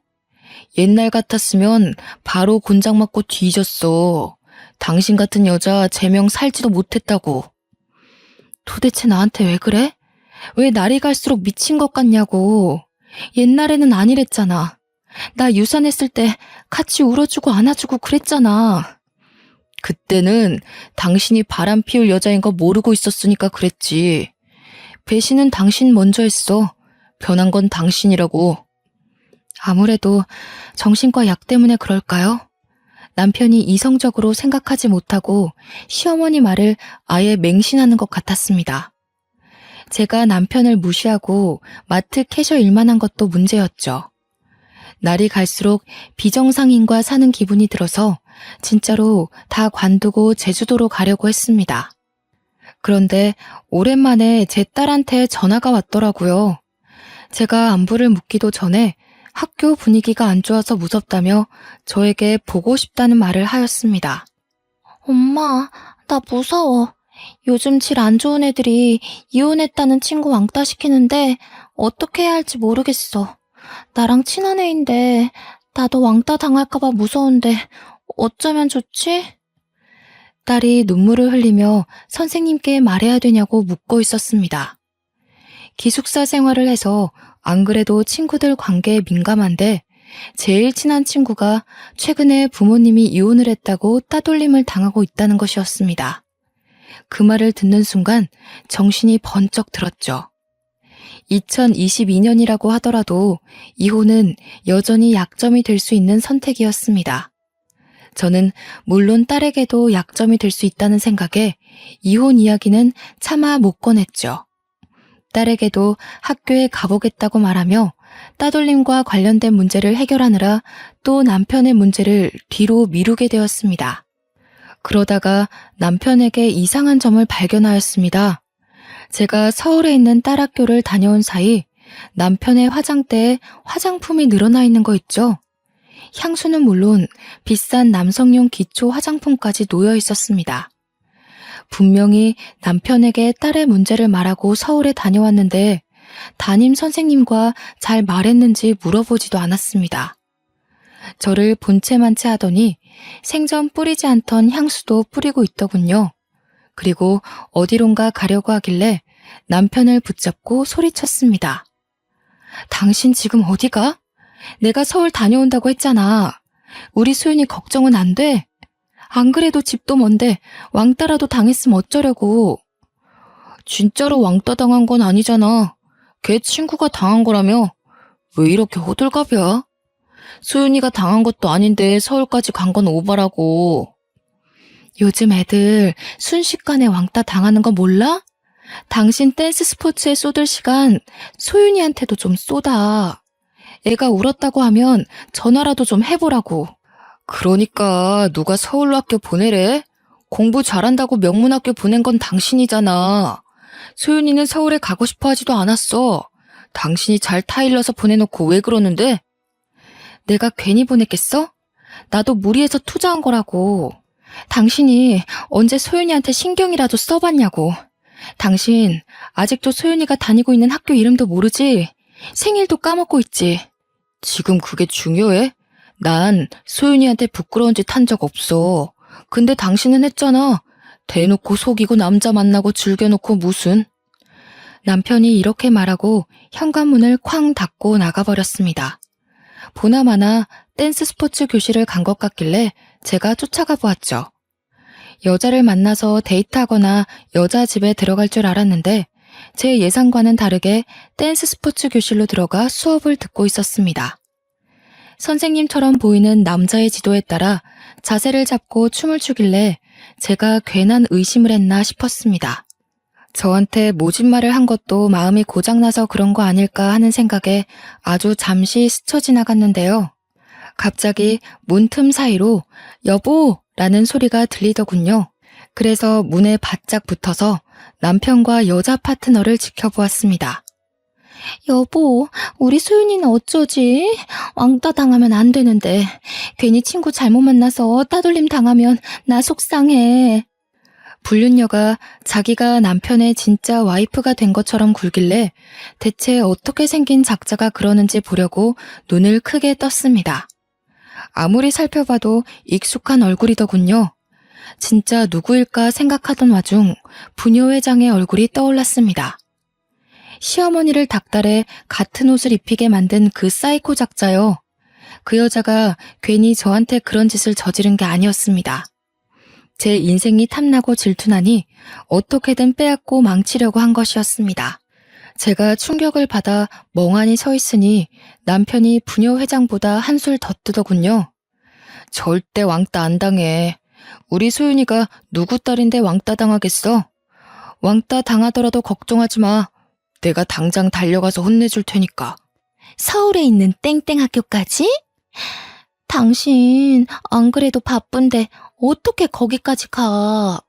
옛날 같았으면 바로 곤장 맞고 뒤졌어. 당신 같은 여자 제명 살지도 못했다고. 도대체 나한테 왜 그래? 왜 날이 갈수록 미친 것 같냐고. 옛날에는 아니랬잖아. 나 유산했을 때 같이 울어주고 안아주고 그랬잖아. 그때는 당신이 바람 피울 여자인 거 모르고 있었으니까 그랬지. 배신은 당신 먼저 했어. 변한 건 당신이라고. 아무래도 정신과 약 때문에 그럴까요? 남편이 이성적으로 생각하지 못하고 시어머니 말을 아예 맹신하는 것 같았습니다. 제가 남편을 무시하고 마트 캐셔 일만 한 것도 문제였죠. 날이 갈수록 비정상인과 사는 기분이 들어서 진짜로 다 관두고 제주도로 가려고 했습니다. 그런데 오랜만에 제 딸한테 전화가 왔더라고요. 제가 안부를 묻기도 전에 학교 분위기가 안 좋아서 무섭다며 저에게 보고 싶다는 말을 하였습니다. 엄마, 나 무서워. 요즘 질 안 좋은 애들이 이혼했다는 친구 왕따 시키는데 어떻게 해야 할지 모르겠어. 나랑 친한 애인데 나도 왕따 당할까봐 무서운데 어쩌면 좋지? 딸이 눈물을 흘리며 선생님께 말해야 되냐고 묻고 있었습니다. 기숙사 생활을 해서 안 그래도 친구들 관계에 민감한데 제일 친한 친구가 최근에 부모님이 이혼을 했다고 따돌림을 당하고 있다는 것이었습니다. 그 말을 듣는 순간 정신이 번쩍 들었죠. 2022년이라고 하더라도 이혼은 여전히 약점이 될 수 있는 선택이었습니다. 저는 물론 딸에게도 약점이 될 수 있다는 생각에 이혼 이야기는 차마 못 꺼냈죠. 딸에게도 학교에 가보겠다고 말하며 따돌림과 관련된 문제를 해결하느라 또 남편의 문제를 뒤로 미루게 되었습니다. 그러다가 남편에게 이상한 점을 발견하였습니다. 제가 서울에 있는 딸 학교를 다녀온 사이 남편의 화장대에 화장품이 늘어나 있는 거 있죠? 향수는 물론 비싼 남성용 기초 화장품까지 놓여 있었습니다. 분명히 남편에게 딸의 문제를 말하고 서울에 다녀왔는데 담임 선생님과 잘 말했는지 물어보지도 않았습니다. 저를 본체만체 하더니 생전 뿌리지 않던 향수도 뿌리고 있더군요. 그리고 어디론가 가려고 하길래 남편을 붙잡고 소리쳤습니다. 당신 지금 어디가? 내가 서울 다녀온다고 했잖아. 우리 수연이 걱정은 안 돼? 안 그래도 집도 먼데 왕따라도 당했으면 어쩌려고. 진짜로 왕따 당한 건 아니잖아. 걔 친구가 당한 거라며. 왜 이렇게 호들갑이야? 소윤이가 당한 것도 아닌데 서울까지 간 건 오바라고. 요즘 애들 순식간에 왕따 당하는 거 몰라? 당신 댄스 스포츠에 쏟을 시간 소윤이한테도 좀 쏟아. 애가 울었다고 하면 전화라도 좀 해보라고. 그러니까 누가 서울로 학교 보내래? 공부 잘한다고 명문학교 보낸 건 당신이잖아. 소윤이는 서울에 가고 싶어 하지도 않았어. 당신이 잘 타일러서 보내놓고 왜 그러는데? 내가 괜히 보냈겠어? 나도 무리해서 투자한 거라고. 당신이 언제 소윤이한테 신경이라도 써봤냐고. 당신 아직도 소윤이가 다니고 있는 학교 이름도 모르지? 생일도 까먹고 있지? 지금 그게 중요해? 난 소윤이한테 부끄러운 짓 한 적 없어. 근데 당신은 했잖아. 대놓고 속이고 남자 만나고 즐겨놓고 무슨. 남편이 이렇게 말하고 현관문을 쾅 닫고 나가버렸습니다. 보나마나 댄스 스포츠 교실을 간 것 같길래 제가 쫓아가 보았죠. 여자를 만나서 데이트하거나 여자 집에 들어갈 줄 알았는데 제 예상과는 다르게 댄스 스포츠 교실로 들어가 수업을 듣고 있었습니다. 선생님처럼 보이는 남자의 지도에 따라 자세를 잡고 춤을 추길래 제가 괜한 의심을 했나 싶었습니다. 저한테 모진말을 한 것도 마음이 고장나서 그런 거 아닐까 하는 생각에 아주 잠시 스쳐 지나갔는데요. 갑자기 문틈 사이로 여보! 라는 소리가 들리더군요. 그래서 문에 바짝 붙어서 남편과 여자 파트너를 지켜보았습니다. 여보, 우리 소윤이는 어쩌지? 왕따 당하면 안 되는데 괜히 친구 잘못 만나서 따돌림 당하면 나 속상해. 불륜녀가 자기가 남편의 진짜 와이프가 된 것처럼 굴길래 대체 어떻게 생긴 작자가 그러는지 보려고 눈을 크게 떴습니다. 아무리 살펴봐도 익숙한 얼굴이더군요. 진짜 누구일까 생각하던 와중 부녀회장의 얼굴이 떠올랐습니다. 시어머니를 닥달해 같은 옷을 입히게 만든 그 사이코 작자요. 그 여자가 괜히 저한테 그런 짓을 저지른 게 아니었습니다. 제 인생이 탐나고 질투나니 어떻게든 빼앗고 망치려고 한 것이었습니다. 제가 충격을 받아 멍하니 서 있으니 남편이 부녀회장보다 한술 더 뜨더군요. 절대 왕따 안 당해. 우리 소윤이가 누구 딸인데 왕따 당하겠어? 왕따 당하더라도 걱정하지 마. 내가 당장 달려가서 혼내줄 테니까. 서울에 있는 땡땡 학교까지? 당신 안 그래도 바쁜데 어떻게 거기까지 가?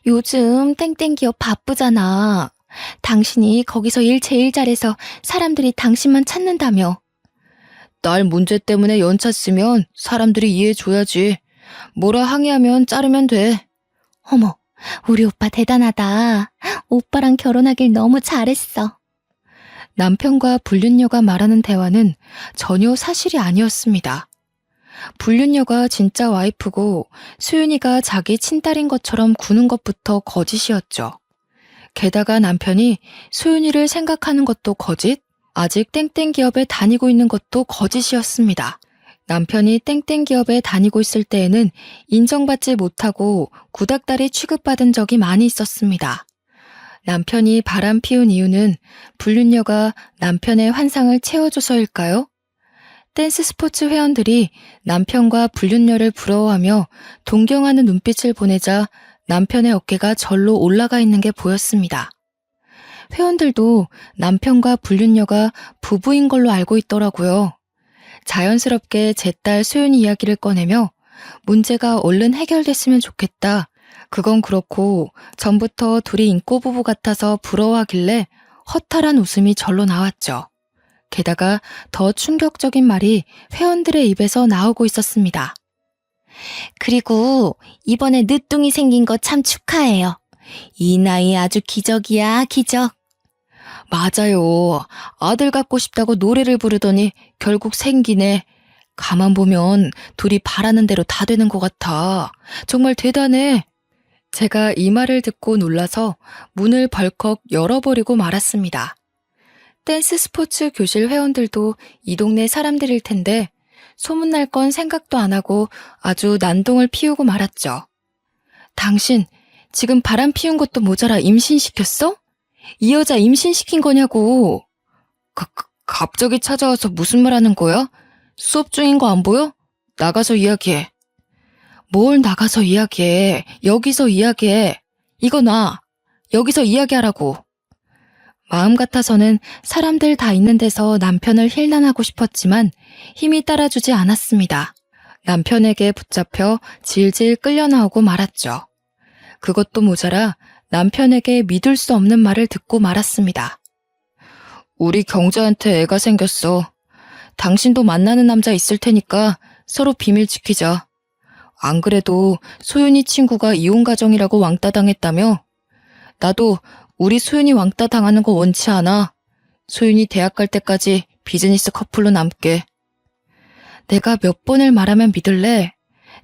요즘 땡땡 기업 바쁘잖아. 당신이 거기서 일 제일 잘해서 사람들이 당신만 찾는다며. 딸 문제 때문에 연차 쓰면 사람들이 이해해줘야지. 뭐라 항의하면 자르면 돼. 어머, 우리 오빠 대단하다. 오빠랑 결혼하길 너무 잘했어. 남편과 불륜녀가 말하는 대화는 전혀 사실이 아니었습니다. 불륜녀가 진짜 와이프고 수윤이가 자기 친딸인 것처럼 구는 것부터 거짓이었죠. 게다가 남편이 수윤이를 생각하는 것도 거짓, 아직 땡땡 기업에 다니고 있는 것도 거짓이었습니다. 남편이 땡땡 기업에 다니고 있을 때에는 인정받지 못하고 구닥다리 취급받은 적이 많이 있었습니다. 남편이 바람 피운 이유는 불륜녀가 남편의 환상을 채워줘서일까요? 댄스 스포츠 회원들이 남편과 불륜녀를 부러워하며 동경하는 눈빛을 보내자 남편의 어깨가 절로 올라가 있는 게 보였습니다. 회원들도 남편과 불륜녀가 부부인 걸로 알고 있더라고요. 자연스럽게 제 딸 소윤이 이야기를 꺼내며 문제가 얼른 해결됐으면 좋겠다. 그건 그렇고 전부터 둘이 인꼬 부부 같아서 부러워하길래 허탈한 웃음이 절로 나왔죠. 게다가 더 충격적인 말이 회원들의 입에서 나오고 있었습니다. 그리고 이번에 늦둥이 생긴 거 참 축하해요. 이 나이에 아주 기적이야, 기적. 맞아요. 아들 갖고 싶다고 노래를 부르더니 결국 생기네. 가만 보면 둘이 바라는 대로 다 되는 것 같아. 정말 대단해. 제가 이 말을 듣고 놀라서 문을 벌컥 열어버리고 말았습니다. 댄스 스포츠 교실 회원들도 이 동네 사람들일 텐데 소문날 건 생각도 안 하고 아주 난동을 피우고 말았죠. 당신 지금 바람 피운 것도 모자라 임신시켰어? 이 여자 임신시킨 거냐고. 갑자기 찾아와서 무슨 말 하는 거야? 수업 중인 거 안 보여? 나가서 이야기해. 뭘 나가서 이야기해. 여기서 이야기해. 이거 놔. 여기서 이야기하라고. 마음 같아서는 사람들 다 있는 데서 남편을 힐난하고 싶었지만 힘이 따라주지 않았습니다. 남편에게 붙잡혀 질질 끌려 나오고 말았죠. 그것도 모자라 남편에게 믿을 수 없는 말을 듣고 말았습니다. 우리 경자한테 애가 생겼어. 당신도 만나는 남자 있을 테니까 서로 비밀 지키자. 안 그래도 소윤이 친구가 이혼 가정이라고 왕따 당했다며? 나도 우리 소윤이 왕따 당하는 거 원치 않아. 소윤이 대학 갈 때까지 비즈니스 커플로 남게. 내가 몇 번을 말하면 믿을래?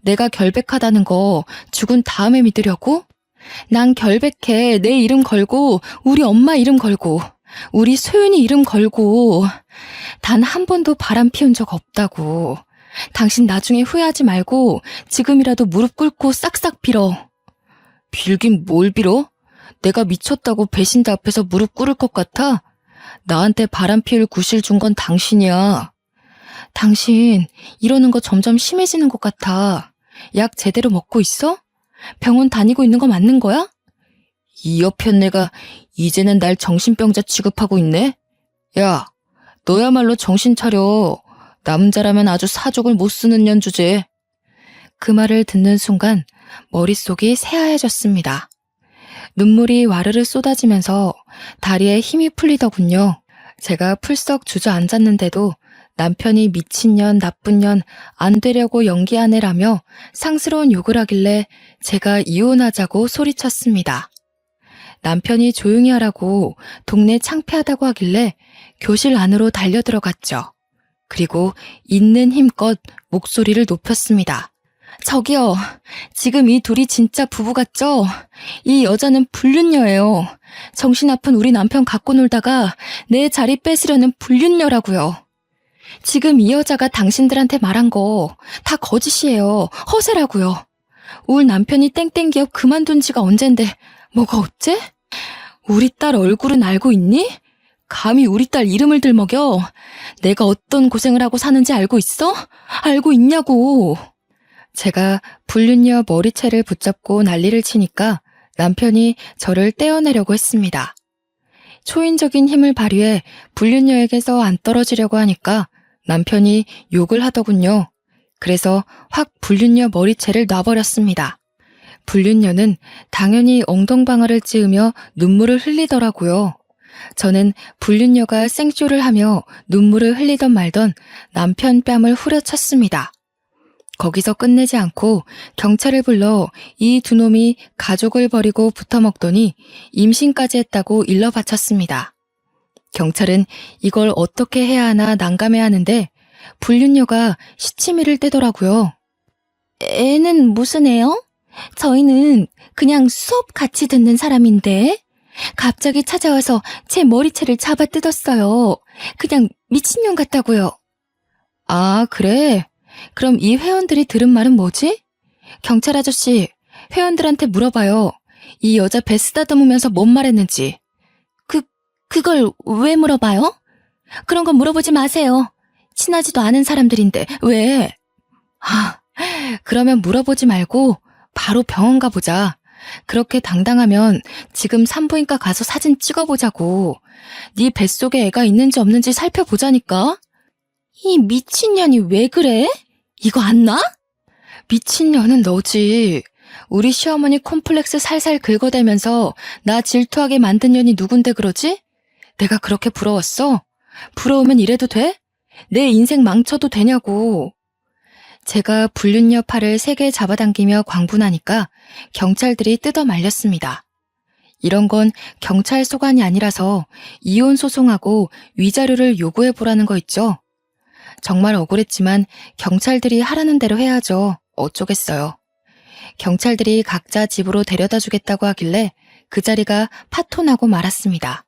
내가 결백하다는 거 죽은 다음에 믿으려고? 난 결백해. 내 이름 걸고 우리 엄마 이름 걸고 우리 소윤이 이름 걸고 단 한 번도 바람 피운 적 없다고. 당신 나중에 후회하지 말고 지금이라도 무릎 꿇고 싹싹 빌어. 빌긴 뭘 빌어? 내가 미쳤다고 배신자 앞에서 무릎 꿇을 것 같아? 나한테 바람 피울 구실 준 건 당신이야. 당신 이러는 거 점점 심해지는 것 같아. 약 제대로 먹고 있어? 병원 다니고 있는 거 맞는 거야? 이 여편 내가 이제는 날 정신병자 취급하고 있네? 야, 너야말로 정신 차려. 남자라면 아주 사족을 못 쓰는 년 주제. 그 말을 듣는 순간 머릿속이 새하얘졌습니다. 눈물이 와르르 쏟아지면서 다리에 힘이 풀리더군요. 제가 풀썩 주저앉았는데도 남편이 미친년, 나쁜 년, 안 되려고 연기하네라며 상스러운 욕을 하길래 제가 이혼하자고 소리쳤습니다. 남편이 조용히 하라고 동네 창피하다고 하길래 교실 안으로 달려들어갔죠. 그리고 있는 힘껏 목소리를 높였습니다. 저기요, 지금 이 둘이 진짜 부부 같죠? 이 여자는 불륜녀예요. 정신 아픈 우리 남편 갖고 놀다가 내 자리 뺏으려는 불륜녀라고요. 지금 이 여자가 당신들한테 말한 거 다 거짓이에요. 허세라고요. 울 남편이 땡땡 기업 그만둔 지가 언젠데 뭐가 어째? 우리 딸 얼굴은 알고 있니? 감히 우리 딸 이름을 들먹여. 내가 어떤 고생을 하고 사는지 알고 있어? 알고 있냐고. 제가 불륜녀 머리채를 붙잡고 난리를 치니까 남편이 저를 떼어내려고 했습니다. 초인적인 힘을 발휘해 불륜녀에게서 안 떨어지려고 하니까 남편이 욕을 하더군요. 그래서 확 불륜녀 머리채를 놔버렸습니다. 불륜녀는 당연히 엉덩방아를 찌으며 눈물을 흘리더라고요. 저는 불륜녀가 생쇼를 하며 눈물을 흘리던 말던 남편 뺨을 후려쳤습니다. 거기서 끝내지 않고 경찰을 불러 이 두 놈이 가족을 버리고 붙어먹더니 임신까지 했다고 일러 바쳤습니다. 경찰은 이걸 어떻게 해야 하나 난감해하는데 불륜녀가 시치미를 떼더라고요. 애는 무슨 애요? 저희는 그냥 수업 같이 듣는 사람인데 갑자기 찾아와서 제 머리채를 잡아 뜯었어요. 그냥 미친년 같다고요. 아, 그래? 그럼 이 회원들이 들은 말은 뭐지? 경찰 아저씨, 회원들한테 물어봐요. 이 여자 배 쓰다듬으면서 뭔 말했는지. 그걸 왜 물어봐요? 그런 건 물어보지 마세요. 친하지도 않은 사람들인데 왜? 그러면 물어보지 말고 바로 병원 가보자. 그렇게 당당하면 지금 산부인과 가서 사진 찍어보자고. 네 뱃속에 애가 있는지 없는지 살펴보자니까. 이 미친년이 왜 그래? 이거 안 나? 미친년은 너지. 우리 시어머니 콤플렉스 살살 긁어대면서 나 질투하게 만든 년이 누군데 그러지? 내가 그렇게 부러웠어? 부러우면 이래도 돼? 내 인생 망쳐도 되냐고. 제가 불륜녀 팔을 세게 잡아당기며 광분하니까 경찰들이 뜯어 말렸습니다. 이런 건 경찰 소관이 아니라서 이혼 소송하고 위자료를 요구해보라는 거 있죠. 정말 억울했지만 경찰들이 하라는 대로 해야죠. 어쩌겠어요. 경찰들이 각자 집으로 데려다 주겠다고 하길래 그 자리가 파토나고 말았습니다.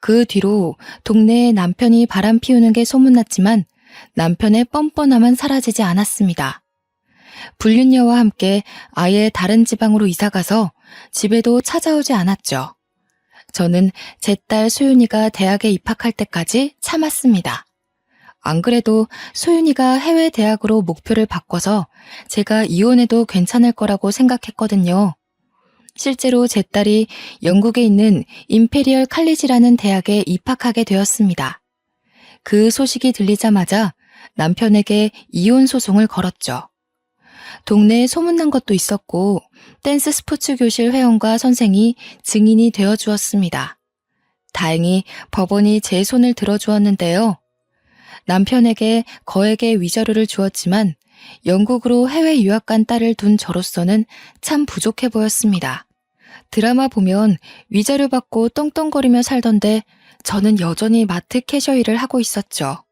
그 뒤로 동네에 남편이 바람 피우는 게 소문났지만 남편의 뻔뻔함은 사라지지 않았습니다. 불륜녀와 함께 아예 다른 지방으로 이사가서 집에도 찾아오지 않았죠. 저는 제 딸 소윤이가 대학에 입학할 때까지 참았습니다. 안 그래도 소윤이가 해외 대학으로 목표를 바꿔서 제가 이혼해도 괜찮을 거라고 생각했거든요. 실제로 제 딸이 영국에 있는 임페리얼 칼리지라는 대학에 입학하게 되었습니다. 그 소식이 들리자마자 남편에게 이혼 소송을 걸었죠. 동네에 소문난 것도 있었고 댄스 스포츠 교실 회원과 선생이 증인이 되어 주었습니다. 다행히 법원이 제 손을 들어주었는데요. 남편에게 거액의 위자료를 주었지만 영국으로 해외 유학 간 딸을 둔 저로서는 참 부족해 보였습니다. 드라마 보면 위자료 받고 떵떵거리며 살던데 저는 여전히 마트 캐셔 일을 하고 있었죠.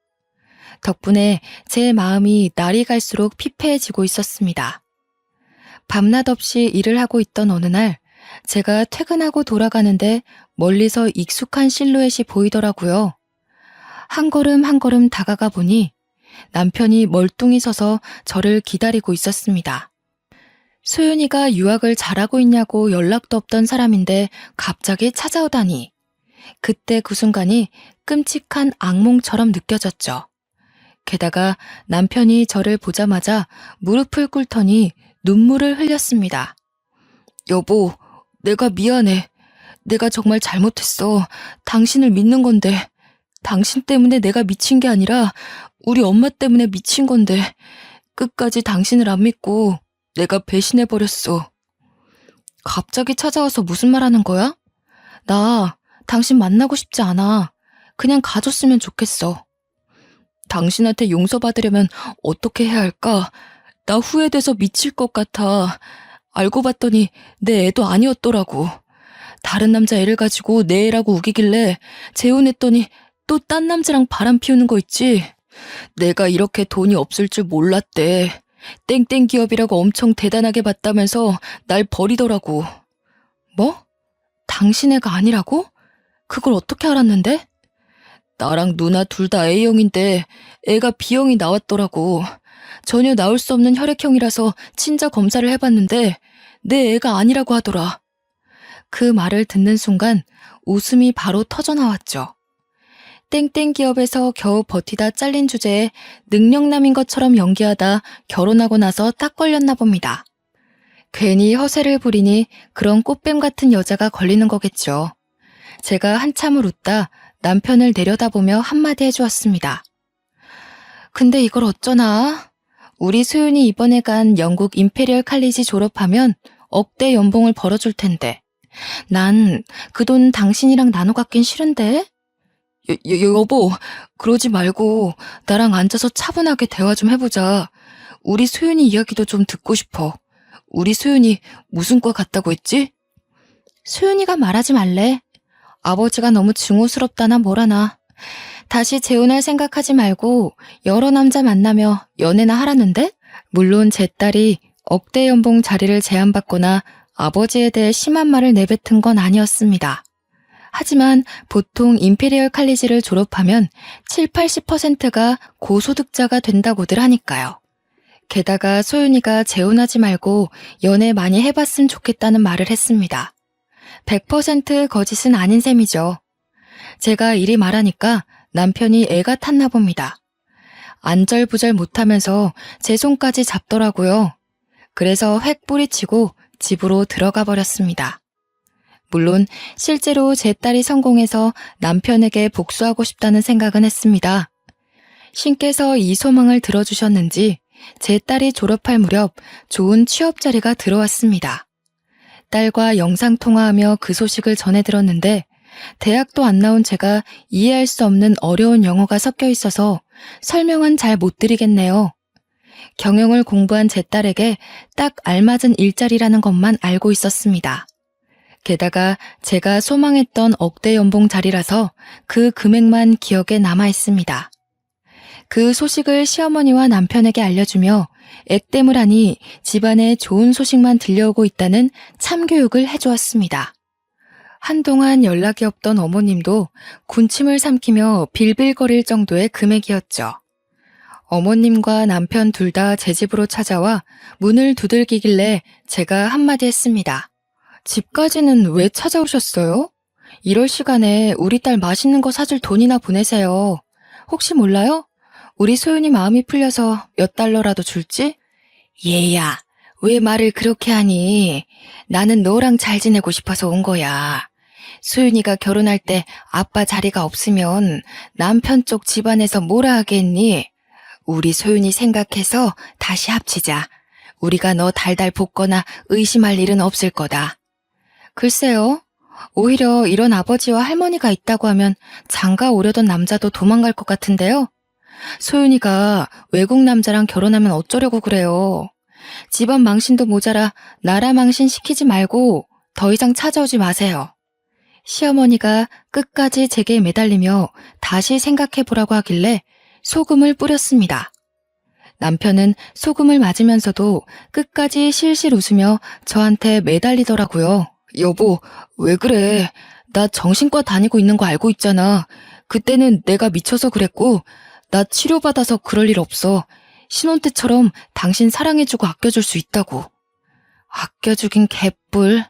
덕분에 제 마음이 날이 갈수록 피폐해지고 있었습니다. 밤낮 없이 일을 하고 있던 어느 날 제가 퇴근하고 돌아가는데 멀리서 익숙한 실루엣이 보이더라고요. 한 걸음 한 걸음 다가가 보니 남편이 멀뚱히 서서 저를 기다리고 있었습니다. 소윤이가 유학을 잘하고 있냐고 연락도 없던 사람인데 갑자기 찾아오다니. 그때 그 순간이 끔찍한 악몽처럼 느껴졌죠. 게다가 남편이 저를 보자마자 무릎을 꿇더니 눈물을 흘렸습니다. 여보, 내가 미안해. 내가 정말 잘못했어. 당신을 믿는 건데. 당신 때문에 내가 미친 게 아니라 우리 엄마 때문에 미친 건데 끝까지 당신을 안 믿고 내가 배신해버렸어. 갑자기 찾아와서 무슨 말 하는 거야? 나 당신 만나고 싶지 않아. 그냥 가줬으면 좋겠어. 당신한테 용서받으려면 어떻게 해야 할까? 나 후회돼서 미칠 것 같아. 알고 봤더니 내 애도 아니었더라고. 다른 남자 애를 가지고 내 애라고 우기길래 재혼했더니 또 딴 남자랑 바람 피우는 거 있지? 내가 이렇게 돈이 없을 줄 몰랐대. 땡땡 기업이라고 엄청 대단하게 봤다면서 날 버리더라고. 뭐? 당신 애가 아니라고? 그걸 어떻게 알았는데? 나랑 누나 둘 다 A형인데 애가 B형이 나왔더라고. 전혀 나올 수 없는 혈액형이라서 친자 검사를 해봤는데 내 애가 아니라고 하더라. 그 말을 듣는 순간 웃음이 바로 터져나왔죠. 땡땡 기업에서 겨우 버티다 잘린 주제에 능력남인 것처럼 연기하다 결혼하고 나서 딱 걸렸나 봅니다. 괜히 허세를 부리니 그런 꽃뱀 같은 여자가 걸리는 거겠죠. 제가 한참을 웃다 남편을 내려다보며 한마디 해주었습니다. 근데 이걸 어쩌나? 우리 소윤이 이번에 간 영국 임페리얼 칼리지 졸업하면 억대 연봉을 벌어줄 텐데. 난 그 돈 당신이랑 나눠 갖긴 싫은데? 여보, 그러지 말고 나랑 앉아서 차분하게 대화 좀 해보자. 우리 소윤이 이야기도 좀 듣고 싶어. 우리 소윤이 무슨 과 갔다고 했지? 소윤이가 말하지 말래. 아버지가 너무 증오스럽다나 뭐라나. 다시 재혼할 생각하지 말고 여러 남자 만나며 연애나 하라는데? 물론 제 딸이 억대 연봉 자리를 제안받거나 아버지에 대해 심한 말을 내뱉은 건 아니었습니다. 하지만 보통 임페리얼 칼리지를 졸업하면 7, 80%가 고소득자가 된다고들 하니까요. 게다가 소윤이가 재혼하지 말고 연애 많이 해봤으면 좋겠다는 말을 했습니다. 100% 거짓은 아닌 셈이죠. 제가 이리 말하니까 남편이 애가 탔나 봅니다. 안절부절 못하면서 제 손까지 잡더라고요. 그래서 획 뿌리치고 집으로 들어가 버렸습니다. 물론 실제로 제 딸이 성공해서 남편에게 복수하고 싶다는 생각은 했습니다. 신께서 이 소망을 들어주셨는지 제 딸이 졸업할 무렵 좋은 취업 자리가 들어왔습니다. 딸과 영상통화하며 그 소식을 전해 들었는데 대학도 안 나온 제가 이해할 수 없는 어려운 영어가 섞여 있어서 설명은 잘 못 드리겠네요. 경영을 공부한 제 딸에게 딱 알맞은 일자리라는 것만 알고 있었습니다. 게다가 제가 소망했던 억대 연봉 자리라서 그 금액만 기억에 남아 있습니다. 그 소식을 시어머니와 남편에게 알려주며 액땜을 하니 집안에 좋은 소식만 들려오고 있다는 참교육을 해주었습니다. 한동안 연락이 없던 어머님도 군침을 삼키며 빌빌거릴 정도의 금액이었죠. 어머님과 남편 둘 다 제 집으로 찾아와 문을 두들기길래 제가 한마디 했습니다. 집까지는 왜 찾아오셨어요? 이럴 시간에 우리 딸 맛있는 거 사줄 돈이나 보내세요. 혹시 몰라요? 우리 소윤이 마음이 풀려서 몇 달러라도 줄지? 얘야, 왜 말을 그렇게 하니? 나는 너랑 잘 지내고 싶어서 온 거야. 소윤이가 결혼할 때 아빠 자리가 없으면 남편 쪽 집안에서 뭐라 하겠니? 우리 소윤이 생각해서 다시 합치자. 우리가 너 달달 볶거나 의심할 일은 없을 거다. 글쎄요. 오히려 이런 아버지와 할머니가 있다고 하면 장가 오려던 남자도 도망갈 것 같은데요. 소윤이가 외국 남자랑 결혼하면 어쩌려고 그래요. 집안 망신도 모자라 나라 망신 시키지 말고 더 이상 찾아오지 마세요. 시어머니가 끝까지 제게 매달리며 다시 생각해보라고 하길래 소금을 뿌렸습니다. 남편은 소금을 맞으면서도 끝까지 실실 웃으며 저한테 매달리더라고요. 여보, 왜 그래? 나 정신과 다니고 있는 거 알고 있잖아. 그때는 내가 미쳐서 그랬고 나 치료받아서 그럴 일 없어. 신혼 때처럼 당신 사랑해주고 아껴줄 수 있다고. 아껴주긴 개뿔.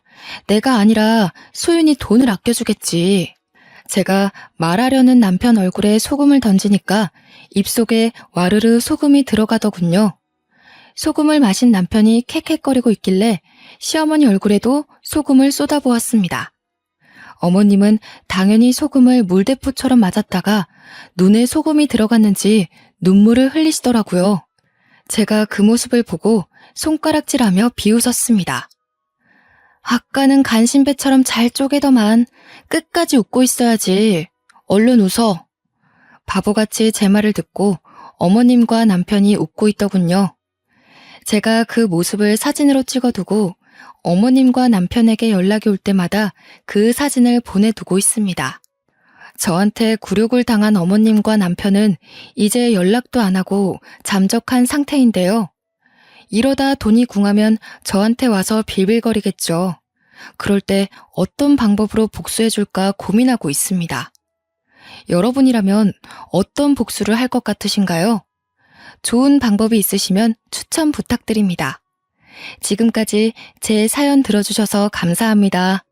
내가 아니라 소윤이 돈을 아껴주겠지. 제가 말하려는 남편 얼굴에 소금을 던지니까 입속에 와르르 소금이 들어가더군요. 소금을 마신 남편이 캑캑거리고 있길래 시어머니 얼굴에도 소금을 쏟아부었습니다. 어머님은 당연히 소금을 물대포처럼 맞았다가 눈에 소금이 들어갔는지 눈물을 흘리시더라고요. 제가 그 모습을 보고 손가락질하며 비웃었습니다. 아까는 간신배처럼 잘 쪼개더만 끝까지 웃고 있어야지. 얼른 웃어. 바보같이 제 말을 듣고 어머님과 남편이 웃고 있더군요. 제가 그 모습을 사진으로 찍어두고 어머님과 남편에게 연락이 올 때마다 그 사진을 보내두고 있습니다. 저한테 굴욕을 당한 어머님과 남편은 이제 연락도 안 하고 잠적한 상태인데요. 이러다 돈이 궁하면 저한테 와서 빌빌거리겠죠. 그럴 때 어떤 방법으로 복수해줄까 고민하고 있습니다. 여러분이라면 어떤 복수를 할 것 같으신가요? 좋은 방법이 있으시면 추천 부탁드립니다. 지금까지 제 사연 들어주셔서 감사합니다.